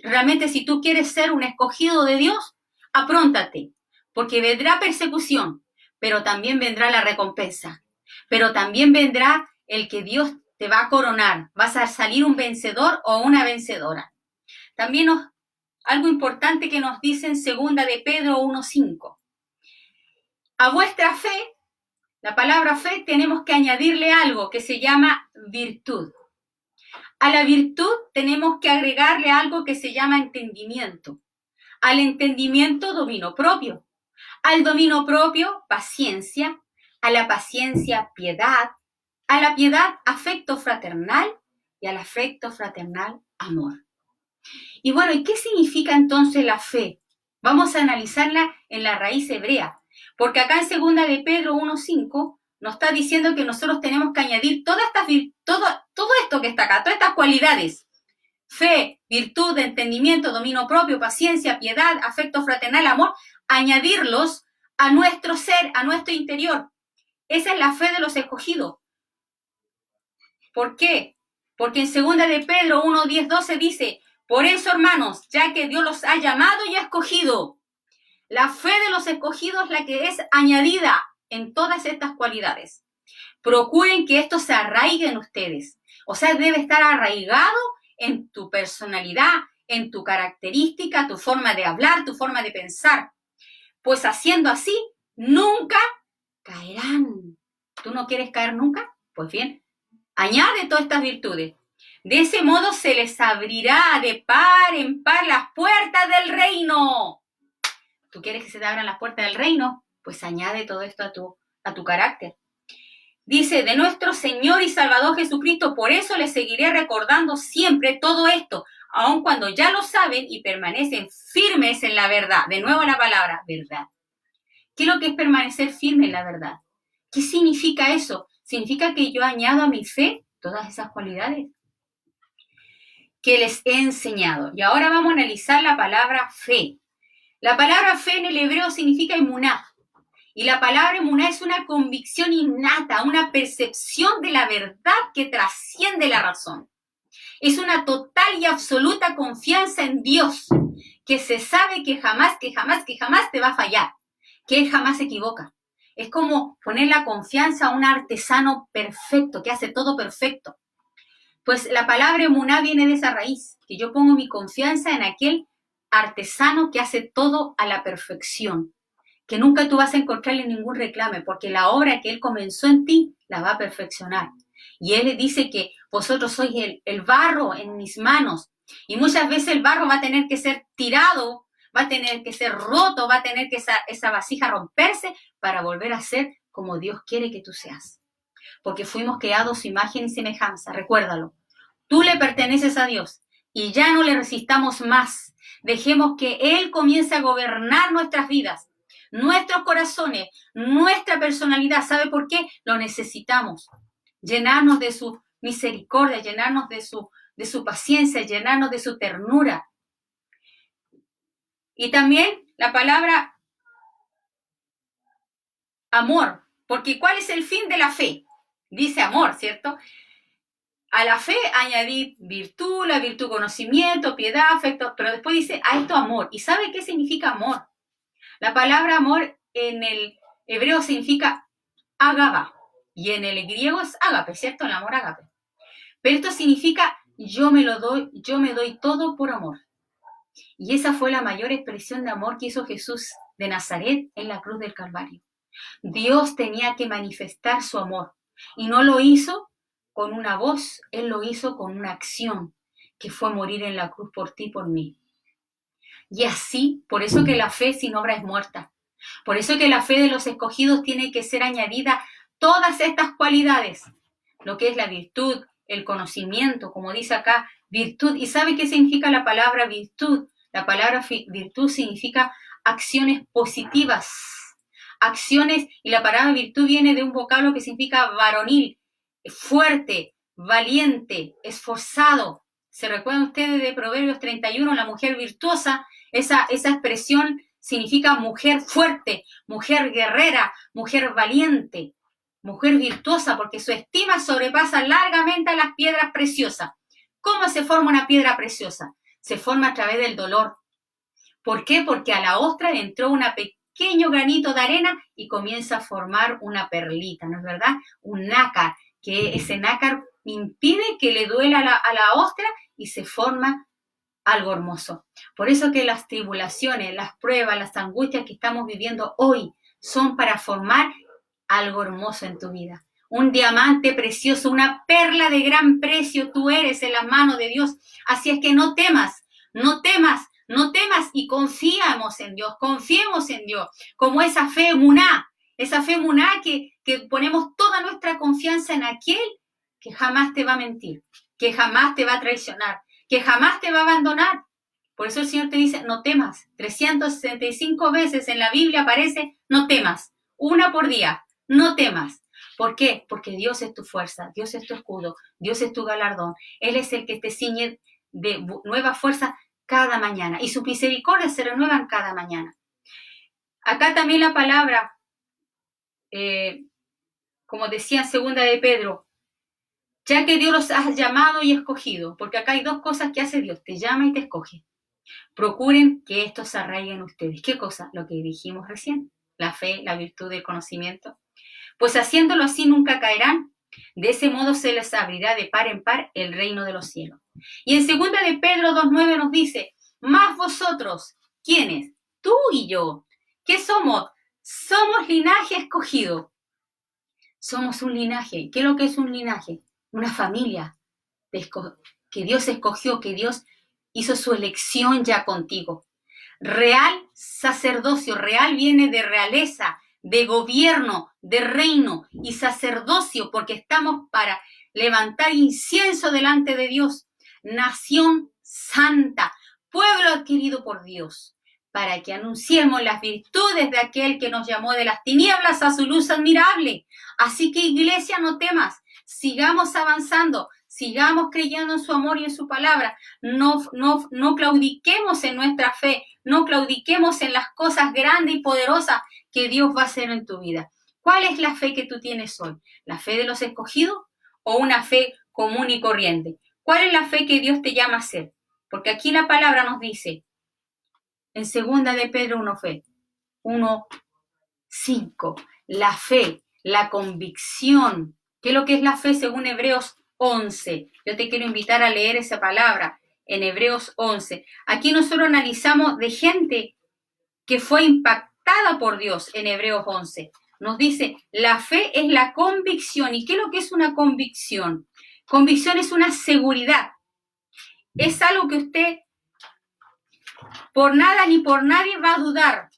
A: Realmente, si tú quieres ser un escogido de Dios, apróntate, porque vendrá persecución, pero también vendrá la recompensa. Pero también vendrá el que Dios te va a coronar. Vas a salir un vencedor o una vencedora. También algo importante que nos dice en 2 de Pedro 1:5. A vuestra fe, la palabra fe, tenemos que añadirle algo que se llama virtud. A la virtud tenemos que agregarle algo que se llama entendimiento. Al entendimiento, dominio propio. Al dominio propio, paciencia. A la paciencia, piedad. A la piedad, afecto fraternal. Y al afecto fraternal, amor. Y bueno, ¿y qué significa entonces la fe? Vamos a analizarla en la raíz hebrea. Porque acá en 2 de Pedro 1:5 nos está diciendo que nosotros tenemos que añadir todo esto que está acá, todas estas cualidades. Fe, virtud, entendimiento, dominio propio, paciencia, piedad, afecto fraternal, amor, añadirlos a nuestro ser, a nuestro interior. Esa es la fe de los escogidos. ¿Por qué? Porque en 2 de Pedro 1:10-12 dice, por eso, hermanos, ya que Dios los ha llamado y ha escogido, la fe de los escogidos es la que es añadida en todas estas cualidades. Procuren que esto se arraigue en ustedes. O sea, debe estar arraigado en tu personalidad, en tu característica, tu forma de hablar, tu forma de pensar. Pues haciendo así, nunca caerán. ¿Tú no quieres caer nunca? Pues bien, añade todas estas virtudes. De ese modo se les abrirá de par en par las puertas del reino. ¿Tú quieres que se te abran las puertas del reino? Pues añade todo esto a tu carácter. Dice, de nuestro Señor y Salvador Jesucristo, por eso les seguiré recordando siempre todo esto, aun cuando ya lo saben y permanecen firmes en la verdad. De nuevo la palabra, verdad. ¿Qué es lo que es permanecer firme en la verdad? ¿Qué significa eso? Significa que yo añado a mi fe todas esas cualidades que les he enseñado. Y ahora vamos a analizar la palabra fe. La palabra fe en el hebreo significa emuná. Y la palabra emuná es una convicción innata, una percepción de la verdad que trasciende la razón. Es una total y absoluta confianza en Dios, que se sabe que jamás te va a fallar, que Él jamás se equivoca. Es como poner la confianza a un artesano perfecto, que hace todo perfecto. Pues la palabra emuná viene de esa raíz, que yo pongo mi confianza en aquel artesano que hace todo a la perfección, que nunca tú vas a encontrarle ningún reclame, porque la obra que Él comenzó en ti la va a perfeccionar. Y Él le dice que vosotros sois el barro en mis manos, y muchas veces el barro va a tener que ser tirado, va a tener que ser roto, va a tener que esa vasija romperse para volver a ser como Dios quiere que tú seas. Porque fuimos creados a su imagen y semejanza, recuérdalo. Tú le perteneces a Dios y ya no le resistamos más. Dejemos que Él comience a gobernar nuestras vidas, nuestros corazones, nuestra personalidad. ¿Sabe por qué? Lo necesitamos. Llenarnos de su misericordia, llenarnos de su paciencia, llenarnos de su ternura. Y también la palabra amor, porque ¿cuál es el fin de la fe? Dice amor, ¿cierto? a la fe añadid virtud, la virtud conocimiento, piedad, afecto, pero después dice a esto amor. ¿Y sabe qué significa amor? La palabra amor en el hebreo significa agaba y en el griego es ágape, ¿cierto? El amor ágape. Pero esto significa yo me doy todo por amor. Y esa fue la mayor expresión de amor que hizo Jesús de Nazaret en la cruz del Calvario. Dios tenía que manifestar su amor y no lo hizo con una voz, Él lo hizo con una acción, que fue morir en la cruz por ti y por mí. Y así, por eso que la fe sin obra es muerta. Por eso que la fe de los escogidos tiene que ser añadida todas estas cualidades, lo que es la virtud, el conocimiento, como dice acá, virtud. ¿Y sabe qué significa la palabra virtud? La palabra virtud significa acciones positivas. Acciones, y la palabra virtud viene de un vocablo que significa varonil, fuerte, valiente, esforzado. ¿Se recuerdan ustedes de Proverbios 31, la mujer virtuosa? Esa expresión significa mujer fuerte, mujer guerrera, mujer valiente, mujer virtuosa, porque su estima sobrepasa largamente a las piedras preciosas. ¿Cómo se forma una piedra preciosa? Se forma a través del dolor. ¿Por qué? Porque a la ostra entró un pequeño granito de arena y comienza a formar una perlita, ¿no es verdad? Un nácar, que ese nácar impide que le duela a la ostra y se forma algo hermoso. Por eso que las tribulaciones, las pruebas, las angustias que estamos viviendo hoy son para formar algo hermoso en tu vida. Un diamante precioso, una perla de gran precio tú eres en las manos de Dios. Así es que no temas, no temas, no temas y confiemos en Dios, como esa fe muná que ponemos toda nuestra confianza en aquel que jamás te va a mentir, que jamás te va a traicionar, que jamás te va a abandonar. Por eso el Señor te dice, no temas. 365 veces en la Biblia aparece, no temas. Una por día, no temas. ¿Por qué? Porque Dios es tu fuerza, Dios es tu escudo, Dios es tu galardón. Él es el que te ciñe de nueva fuerza cada mañana y sus misericordias se renuevan cada mañana. Acá también la palabra, como decía en segunda de Pedro, ya que Dios los ha llamado y escogido, porque acá hay dos cosas que hace Dios, te llama y te escoge. Procuren que esto se arraigue en ustedes. ¿Qué cosa? Lo que dijimos recién, la fe, la virtud, el conocimiento. Pues haciéndolo así nunca caerán. De ese modo se les abrirá de par en par el reino de los cielos. Y en segunda de Pedro 2:9 nos dice, más vosotros, ¿quiénes? Tú y yo. ¿Qué somos? Somos linaje escogido. Somos un linaje. ¿Qué es lo que es un linaje? Una familia que Dios escogió, que Dios hizo su elección ya contigo. Real sacerdocio, real viene de realeza, de gobierno, de reino y sacerdocio, porque estamos para levantar incienso delante de Dios. Nación santa, pueblo adquirido por Dios, para que anunciemos las virtudes de aquel que nos llamó de las tinieblas a su luz admirable. Así que, iglesia, no temas, sigamos avanzando, sigamos creyendo en su amor y en su palabra. No claudiquemos en nuestra fe, no claudiquemos en las cosas grandes y poderosas que Dios va a hacer en tu vida. ¿Cuál es la fe que tú tienes hoy? ¿La fe de los escogidos o una fe común y corriente? ¿Cuál es la fe que Dios te llama a hacer? Porque aquí la palabra nos dice, en segunda de Pedro 1:5, la fe, la convicción. ¿Qué es lo que es la fe según Hebreos 11? Yo te quiero invitar a leer esa palabra en Hebreos 11. Aquí nosotros analizamos de gente que fue impactada por Dios en Hebreos 11. Nos dice, la fe es la convicción. ¿Y qué es lo que es una convicción? Convicción es una seguridad. Es algo que usted por nada ni por nadie va a dudar.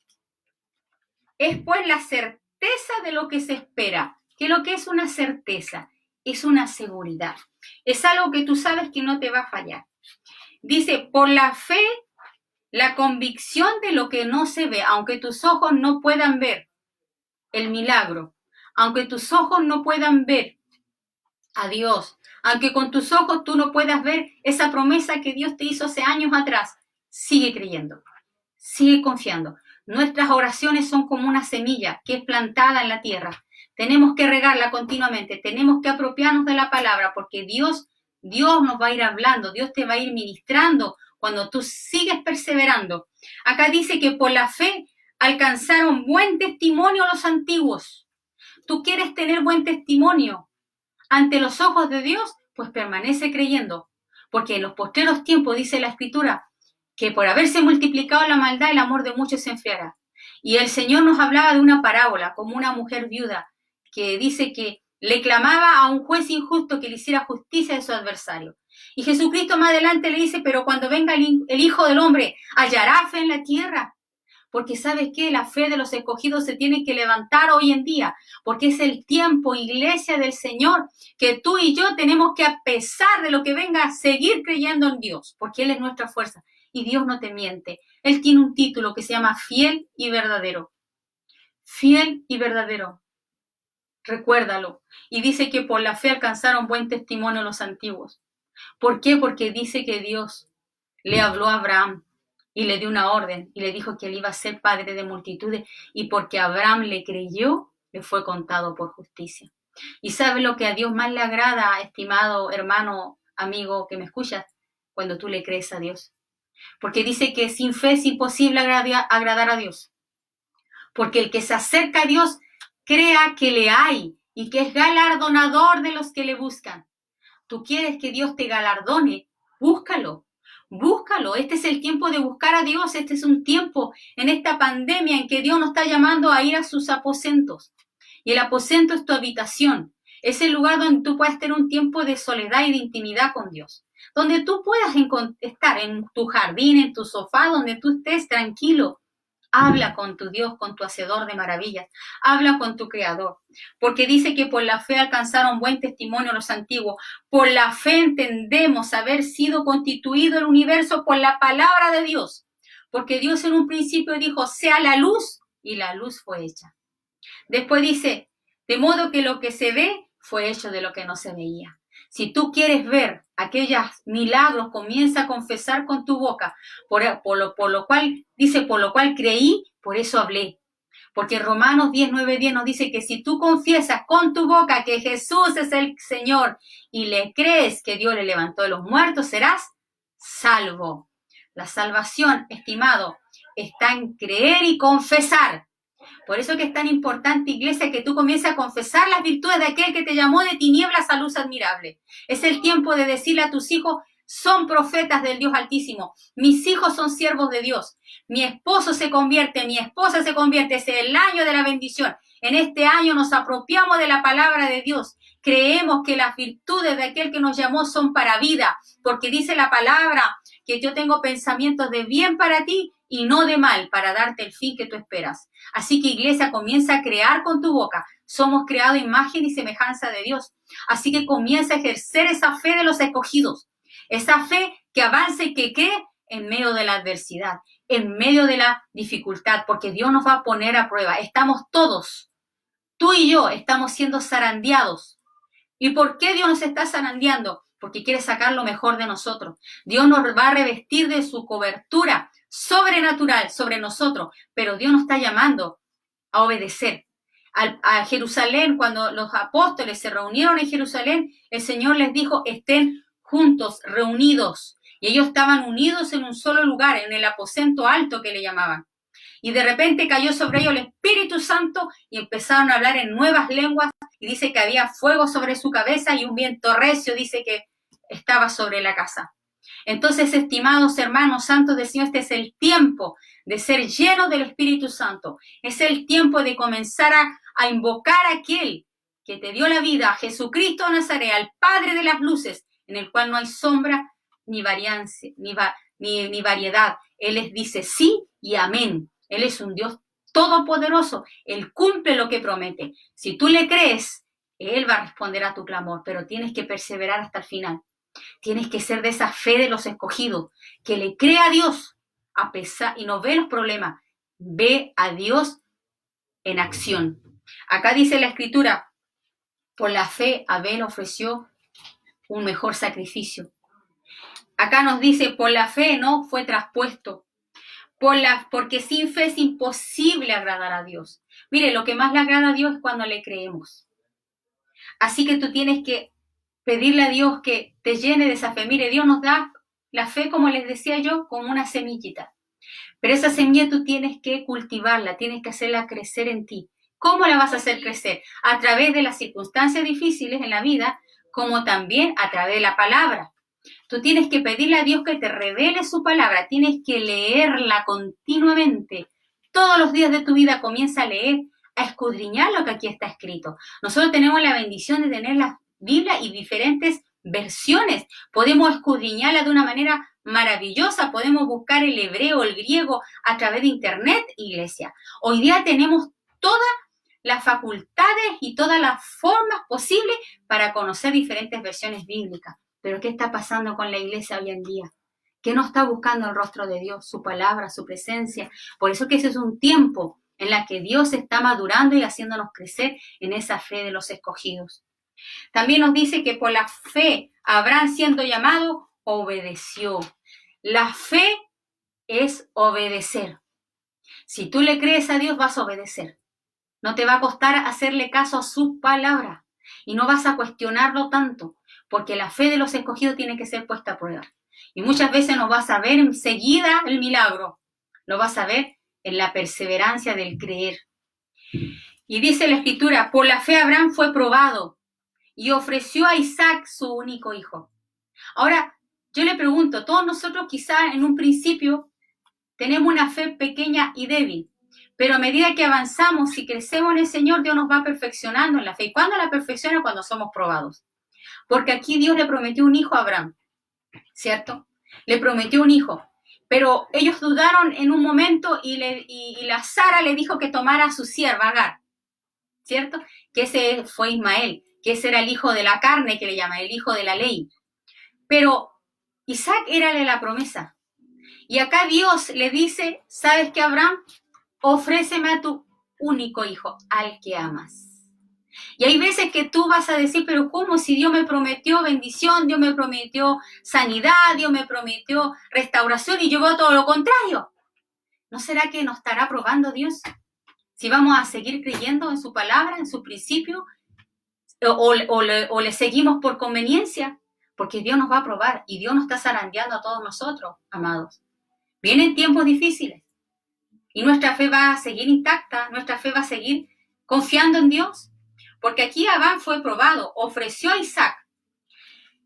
A: Es pues la certeza de lo que se espera. ¿Qué es lo que es una certeza? Es una seguridad. Es algo que tú sabes que no te va a fallar. Dice, por la fe, la convicción de lo que no se ve, aunque tus ojos no puedan ver el milagro, aunque tus ojos no puedan ver a Dios, aunque con tus ojos tú no puedas ver esa promesa que Dios te hizo hace años atrás, sigue creyendo, sigue confiando. Nuestras oraciones son como una semilla que es plantada en la tierra. Tenemos que regarla continuamente, tenemos que apropiarnos de la palabra, porque Dios Dios nos va a ir hablando, Dios te va a ir ministrando cuando tú sigues perseverando. Acá dice que por la fe alcanzaron buen testimonio los antiguos. ¿Tú quieres tener buen testimonio ante los ojos de Dios? Pues permanece creyendo. Porque en los postreros tiempos, dice la Escritura, que por haberse multiplicado la maldad, el amor de muchos se enfriará. Y el Señor nos hablaba de una parábola, como una mujer viuda, que dice que le clamaba a un juez injusto que le hiciera justicia de su adversario. Y Jesucristo más adelante le dice, pero cuando venga el Hijo del Hombre, ¿hallará fe en la tierra? Porque ¿sabes qué? La fe de los escogidos se tiene que levantar hoy en día, porque es el tiempo, iglesia del Señor, que tú y yo tenemos que, a pesar de lo que venga, seguir creyendo en Dios, porque Él es nuestra fuerza y Dios no te miente. Él tiene un título que se llama Fiel y Verdadero. Fiel y verdadero. Recuérdalo. Y dice que por la fe alcanzaron buen testimonio los antiguos. ¿Por qué? Porque dice que Dios le habló a Abraham y le dio una orden y le dijo que él iba a ser padre de multitudes, y porque Abraham le creyó, le fue contado por justicia. ¿Y sabe lo que a Dios más le agrada, estimado hermano, amigo que me escuchas? Cuando tú le crees a Dios. Porque dice que sin fe es imposible agradar a Dios. Porque el que se acerca a Dios crea que le hay y que es galardonador de los que le buscan. ¿Tú quieres que Dios te galardone? Búscalo. Búscalo. Este es el tiempo de buscar a Dios. Este es un tiempo en esta pandemia en que Dios nos está llamando a ir a sus aposentos. Y el aposento es tu habitación. Es el lugar donde tú puedes tener un tiempo de soledad y de intimidad con Dios. Donde tú puedas estar en tu jardín, en tu sofá, donde tú estés tranquilo. Habla con tu Dios, con tu hacedor de maravillas. Habla con tu Creador. Porque dice que por la fe alcanzaron buen testimonio los antiguos. Por la fe entendemos haber sido constituido el universo por la palabra de Dios. Porque Dios en un principio dijo, sea la luz, y la luz fue hecha. Después dice, de modo que lo que se ve fue hecho de lo que no se veía. Si tú quieres ver aquellos milagros, comienza a confesar con tu boca, por lo cual, dice, por lo cual creí, por eso hablé. Porque Romanos 10:9-10 nos dice que si tú confiesas con tu boca que Jesús es el Señor y le crees que Dios le levantó de los muertos, serás salvo. La salvación, estimado, está en creer y confesar. Por eso que es tan importante, iglesia, que tú comiences a confesar las virtudes de aquel que te llamó de tinieblas a luz admirable. Es el tiempo de decirle a tus hijos, son profetas del Dios Altísimo. Mis hijos son siervos de Dios. Mi esposo se convierte, mi esposa se convierte. Es el año de la bendición. En este año nos apropiamos de la palabra de Dios. Creemos que las virtudes de aquel que nos llamó son para vida, porque dice la palabra que yo tengo pensamientos de bien para ti y no de mal, para darte el fin que tú esperas. Así que, iglesia, comienza a crear con tu boca. Somos creados imagen y semejanza de Dios. Así que comienza a ejercer esa fe de los escogidos. Esa fe que avanza y que cree en medio de la adversidad, en medio de la dificultad, porque Dios nos va a poner a prueba. Estamos todos, tú y yo, estamos siendo zarandeados. ¿Y por qué Dios nos está zarandeando? Porque quiere sacar lo mejor de nosotros. Dios nos va a revestir de su cobertura sobrenatural sobre nosotros, pero Dios nos está llamando a obedecer. A Jerusalén, cuando los apóstoles se reunieron en Jerusalén, el Señor les dijo, estén juntos, reunidos. Y ellos estaban unidos en un solo lugar, en el aposento alto que le llamaban. Y de repente cayó sobre ellos el Espíritu Santo y empezaron a hablar en nuevas lenguas. Y dice que había fuego sobre su cabeza y un viento recio, dice que estaba sobre la casa. Entonces, estimados hermanos santos del Señor, este es el tiempo de ser llenos del Espíritu Santo. Es el tiempo de comenzar a invocar a aquel que te dio la vida, a Jesucristo de Nazaret, al Padre de las luces, en el cual no hay sombra ni variancia, ni variedad. Él les dice sí y amén. Él es un Dios todopoderoso. Él cumple lo que promete. Si tú le crees, Él va a responder a tu clamor, pero tienes que perseverar hasta el final. Tienes que ser de esa fe de los escogidos, que le cree a Dios a pesar y no ve los problemas, ve a Dios en acción. Acá dice la Escritura, por la fe Abel ofreció un mejor sacrificio. Acá nos dice, por la fe no fue traspuesto, porque sin fe es imposible agradar a Dios. Mire, lo que más le agrada a Dios es cuando le creemos. Así que tú tienes que pedirle a Dios que te llene de esa fe. Mire, Dios nos da la fe, como les decía yo, como una semillita. Pero esa semilla tú tienes que cultivarla, tienes que hacerla crecer en ti. ¿Cómo la vas a hacer crecer? A través de las circunstancias difíciles en la vida, como también a través de la palabra. Tú tienes que pedirle a Dios que te revele su palabra, tienes que leerla continuamente. Todos los días de tu vida comienza a leer, a escudriñar lo que aquí está escrito. Nosotros tenemos la bendición de tener la Biblia y diferentes versiones. Podemos escudriñarla de una manera maravillosa, podemos buscar el hebreo, el griego a través de internet, iglesia. Hoy día tenemos todas las facultades y todas las formas posibles para conocer diferentes versiones bíblicas. Pero ¿qué está pasando con la iglesia hoy en día? ¿Qué no está buscando el rostro de Dios, su palabra, su presencia? Por eso que ese es un tiempo en la que Dios está madurando y haciéndonos crecer en esa fe de los escogidos. También nos dice que por la fe Abraham, siendo llamado, obedeció. La fe es obedecer. Si tú le crees a Dios, vas a obedecer. No te va a costar hacerle caso a sus palabras y no vas a cuestionarlo tanto, porque la fe de los escogidos tiene que ser puesta a prueba. Y muchas veces no vas a ver enseguida el milagro, lo vas a ver en la perseverancia del creer. Y dice la Escritura, por la fe Abraham fue probado y ofreció a Isaac su único hijo. Ahora, yo le pregunto, todos nosotros quizá en un principio tenemos una fe pequeña y débil, pero a medida que avanzamos y crecemos en el Señor, Dios nos va perfeccionando en la fe. ¿Y cuándo la perfecciona? Cuando somos probados. Porque aquí Dios le prometió un hijo a Abraham, ¿cierto? Le prometió un hijo. Pero ellos dudaron en un momento y la Sara le dijo que tomara a su sierva Agar, ¿cierto? Que ese fue Ismael, que ese era el hijo de la carne, que le llama, el hijo de la ley. Pero Isaac era de la promesa. Y acá Dios le dice, ¿sabes qué, Abraham? Ofréceme a tu único hijo, al que amas. Y hay veces que tú vas a decir, pero ¿cómo? Si Dios me prometió bendición, Dios me prometió sanidad, Dios me prometió restauración y yo veo todo lo contrario. ¿No será que nos estará probando Dios? Si vamos a seguir creyendo en su palabra, en su principio, o le seguimos por conveniencia, porque Dios nos va a probar y Dios nos está zarandeando a todos nosotros, amados. Vienen tiempos difíciles y nuestra fe va a seguir intacta, nuestra fe va a seguir confiando en Dios. Porque aquí Abraham fue probado, ofreció a Isaac.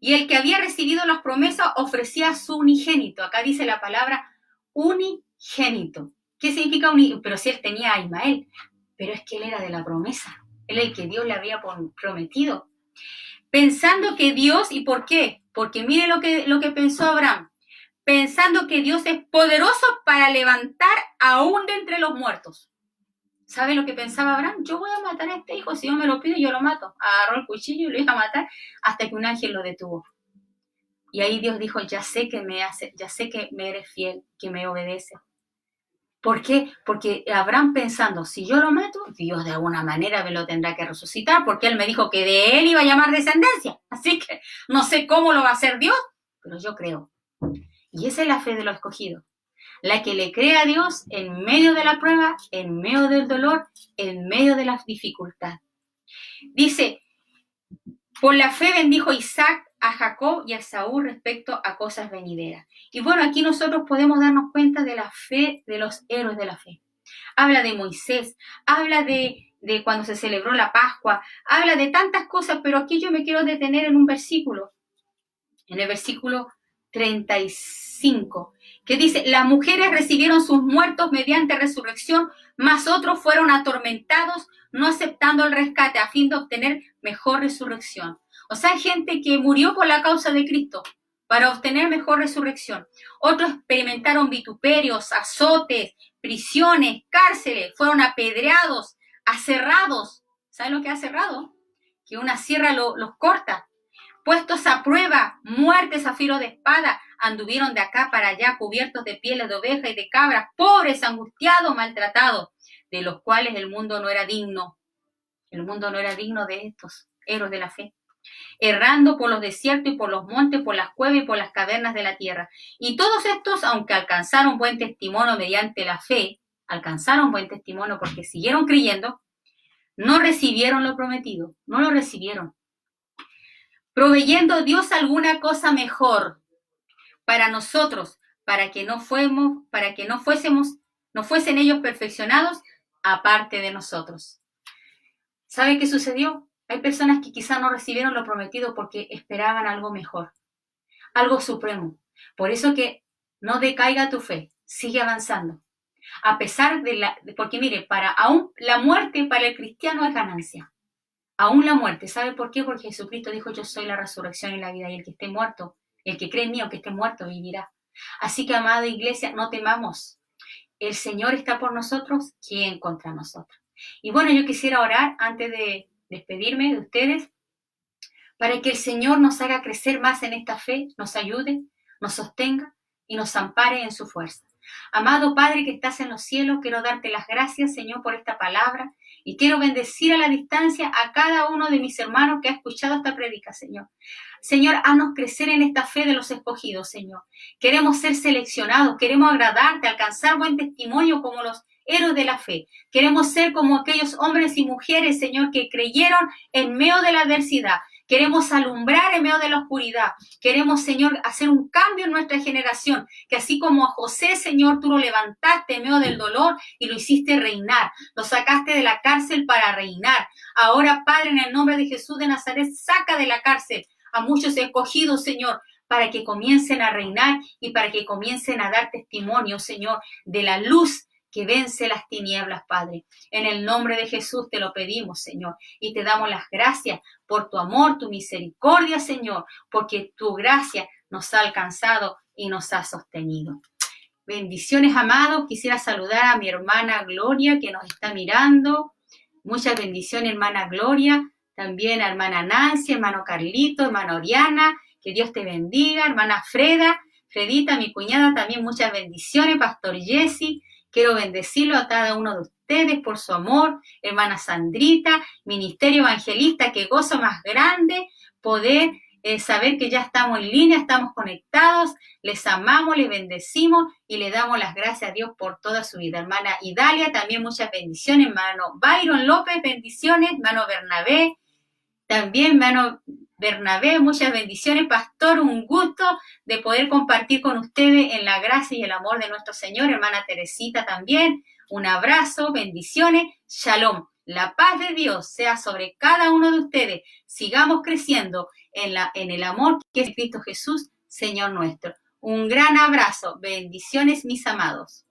A: Y el que había recibido las promesas ofrecía a su unigénito. Acá dice la palabra unigénito. ¿Qué significa unigénito? Pero si él tenía a Ismael. Pero es que él era de la promesa. Él era el que Dios le había prometido. Pensando que Dios, ¿y por qué? Porque mire lo que pensó Abraham. Pensando que Dios es poderoso para levantar aún de entre los muertos. ¿Sabe lo que pensaba Abraham? Yo voy a matar a este hijo, si yo me lo pido, yo lo mato. Agarró el cuchillo y lo iba a matar hasta que un ángel lo detuvo. Y ahí Dios dijo, ya sé que me eres fiel, que me obedeces. ¿Por qué? Porque Abraham pensando, si yo lo mato, Dios de alguna manera me lo tendrá que resucitar, porque él me dijo que de él iba a llamar descendencia. Así que no sé cómo lo va a hacer Dios, pero yo creo. Y esa es la fe de los escogidos. La que le cree a Dios en medio de la prueba, en medio del dolor, en medio de la dificultad. Dice, por la fe bendijo Isaac a Jacob y a Saúl respecto a cosas venideras. Y bueno, aquí nosotros podemos darnos cuenta de la fe de los héroes de la fe. Habla de Moisés, habla de cuando se celebró la Pascua, habla de tantas cosas, pero aquí yo me quiero detener en un versículo, en el versículo 35, que dice, las mujeres recibieron sus muertos mediante resurrección, mas otros fueron atormentados, no aceptando el rescate a fin de obtener mejor resurrección. O sea, hay gente que murió por la causa de Cristo para obtener mejor resurrección. Otros experimentaron vituperios, azotes, prisiones, cárceles, fueron apedreados, aserrados. ¿Saben lo que es aserrado? Que una sierra los corta. Puestos a prueba, muertes a filo de espada, anduvieron de acá para allá cubiertos de pieles de oveja y de cabras, pobres, angustiados, maltratados, de los cuales el mundo no era digno. El mundo no era digno de estos héroes de la fe. Errando por los desiertos y por los montes, por las cuevas y por las cavernas de la tierra. Y todos estos, aunque alcanzaron buen testimonio mediante la fe, alcanzaron buen testimonio porque siguieron creyendo, no recibieron lo prometido, no lo recibieron. proveyendo Dios alguna cosa mejor para nosotros, para que no fuesen ellos perfeccionados aparte de nosotros. ¿Sabe qué sucedió? Hay personas que quizás no recibieron lo prometido porque esperaban algo mejor, algo supremo. Por eso que no decaiga tu fe, sigue avanzando. A pesar porque mire, aún la muerte para el cristiano es ganancia. Aún la muerte, ¿sabe por qué? Porque Jesucristo dijo, yo soy la resurrección y la vida, y el que esté muerto, el que cree en mí, aunque esté muerto, vivirá. Así que, amada iglesia, no temamos. El Señor está por nosotros, ¿quién contra nosotros? Y bueno, yo quisiera orar antes de despedirme de ustedes, para que el Señor nos haga crecer más en esta fe, nos ayude, nos sostenga y nos ampare en su fuerza. Amado Padre que estás en los cielos, quiero darte las gracias, Señor, por esta palabra y quiero bendecir a la distancia a cada uno de mis hermanos que ha escuchado esta prédica, Señor. Señor, haznos crecer en esta fe de los escogidos, Señor. Queremos ser seleccionados, queremos agradarte, alcanzar buen testimonio como los héroes de la fe. Queremos ser como aquellos hombres y mujeres, Señor, que creyeron en medio de la adversidad. Queremos alumbrar en medio de la oscuridad. Queremos, Señor, hacer un cambio en nuestra generación, que así como a José, Señor, tú lo levantaste en medio del dolor y lo hiciste reinar. Lo sacaste de la cárcel para reinar. Ahora, Padre, en el nombre de Jesús de Nazaret, saca de la cárcel a muchos escogidos, Señor, para que comiencen a reinar y para que comiencen a dar testimonio, Señor, de la luz que vence las tinieblas, Padre. En el nombre de Jesús te lo pedimos, Señor, y te damos las gracias por tu amor, tu misericordia, Señor, porque tu gracia nos ha alcanzado y nos ha sostenido. Bendiciones, amados. Quisiera saludar a mi hermana Gloria, que nos está mirando. Muchas bendiciones, hermana Gloria. También a hermana Nancy, hermano Carlito, hermana Oriana. Que Dios te bendiga. Hermana Fredita, mi cuñada, también muchas bendiciones. Pastor Jesse. Quiero bendecirlo a cada uno de ustedes por su amor. Hermana Sandrita, Ministerio Evangelista, qué gozo más grande poder saber que ya estamos en línea, estamos conectados, les amamos, les bendecimos y le damos las gracias a Dios por toda su vida. Hermana Idalia, también muchas bendiciones. Hermano Byron López, bendiciones. Hermano Bernabé, también hermano Bernabé, muchas bendiciones. Pastor, un gusto de poder compartir con ustedes en la gracia y el amor de nuestro Señor. Hermana Teresita también, un abrazo, bendiciones, shalom. La paz de Dios sea sobre cada uno de ustedes. Sigamos creciendo en el amor que es Cristo Jesús, Señor nuestro. Un gran abrazo. Bendiciones, mis amados.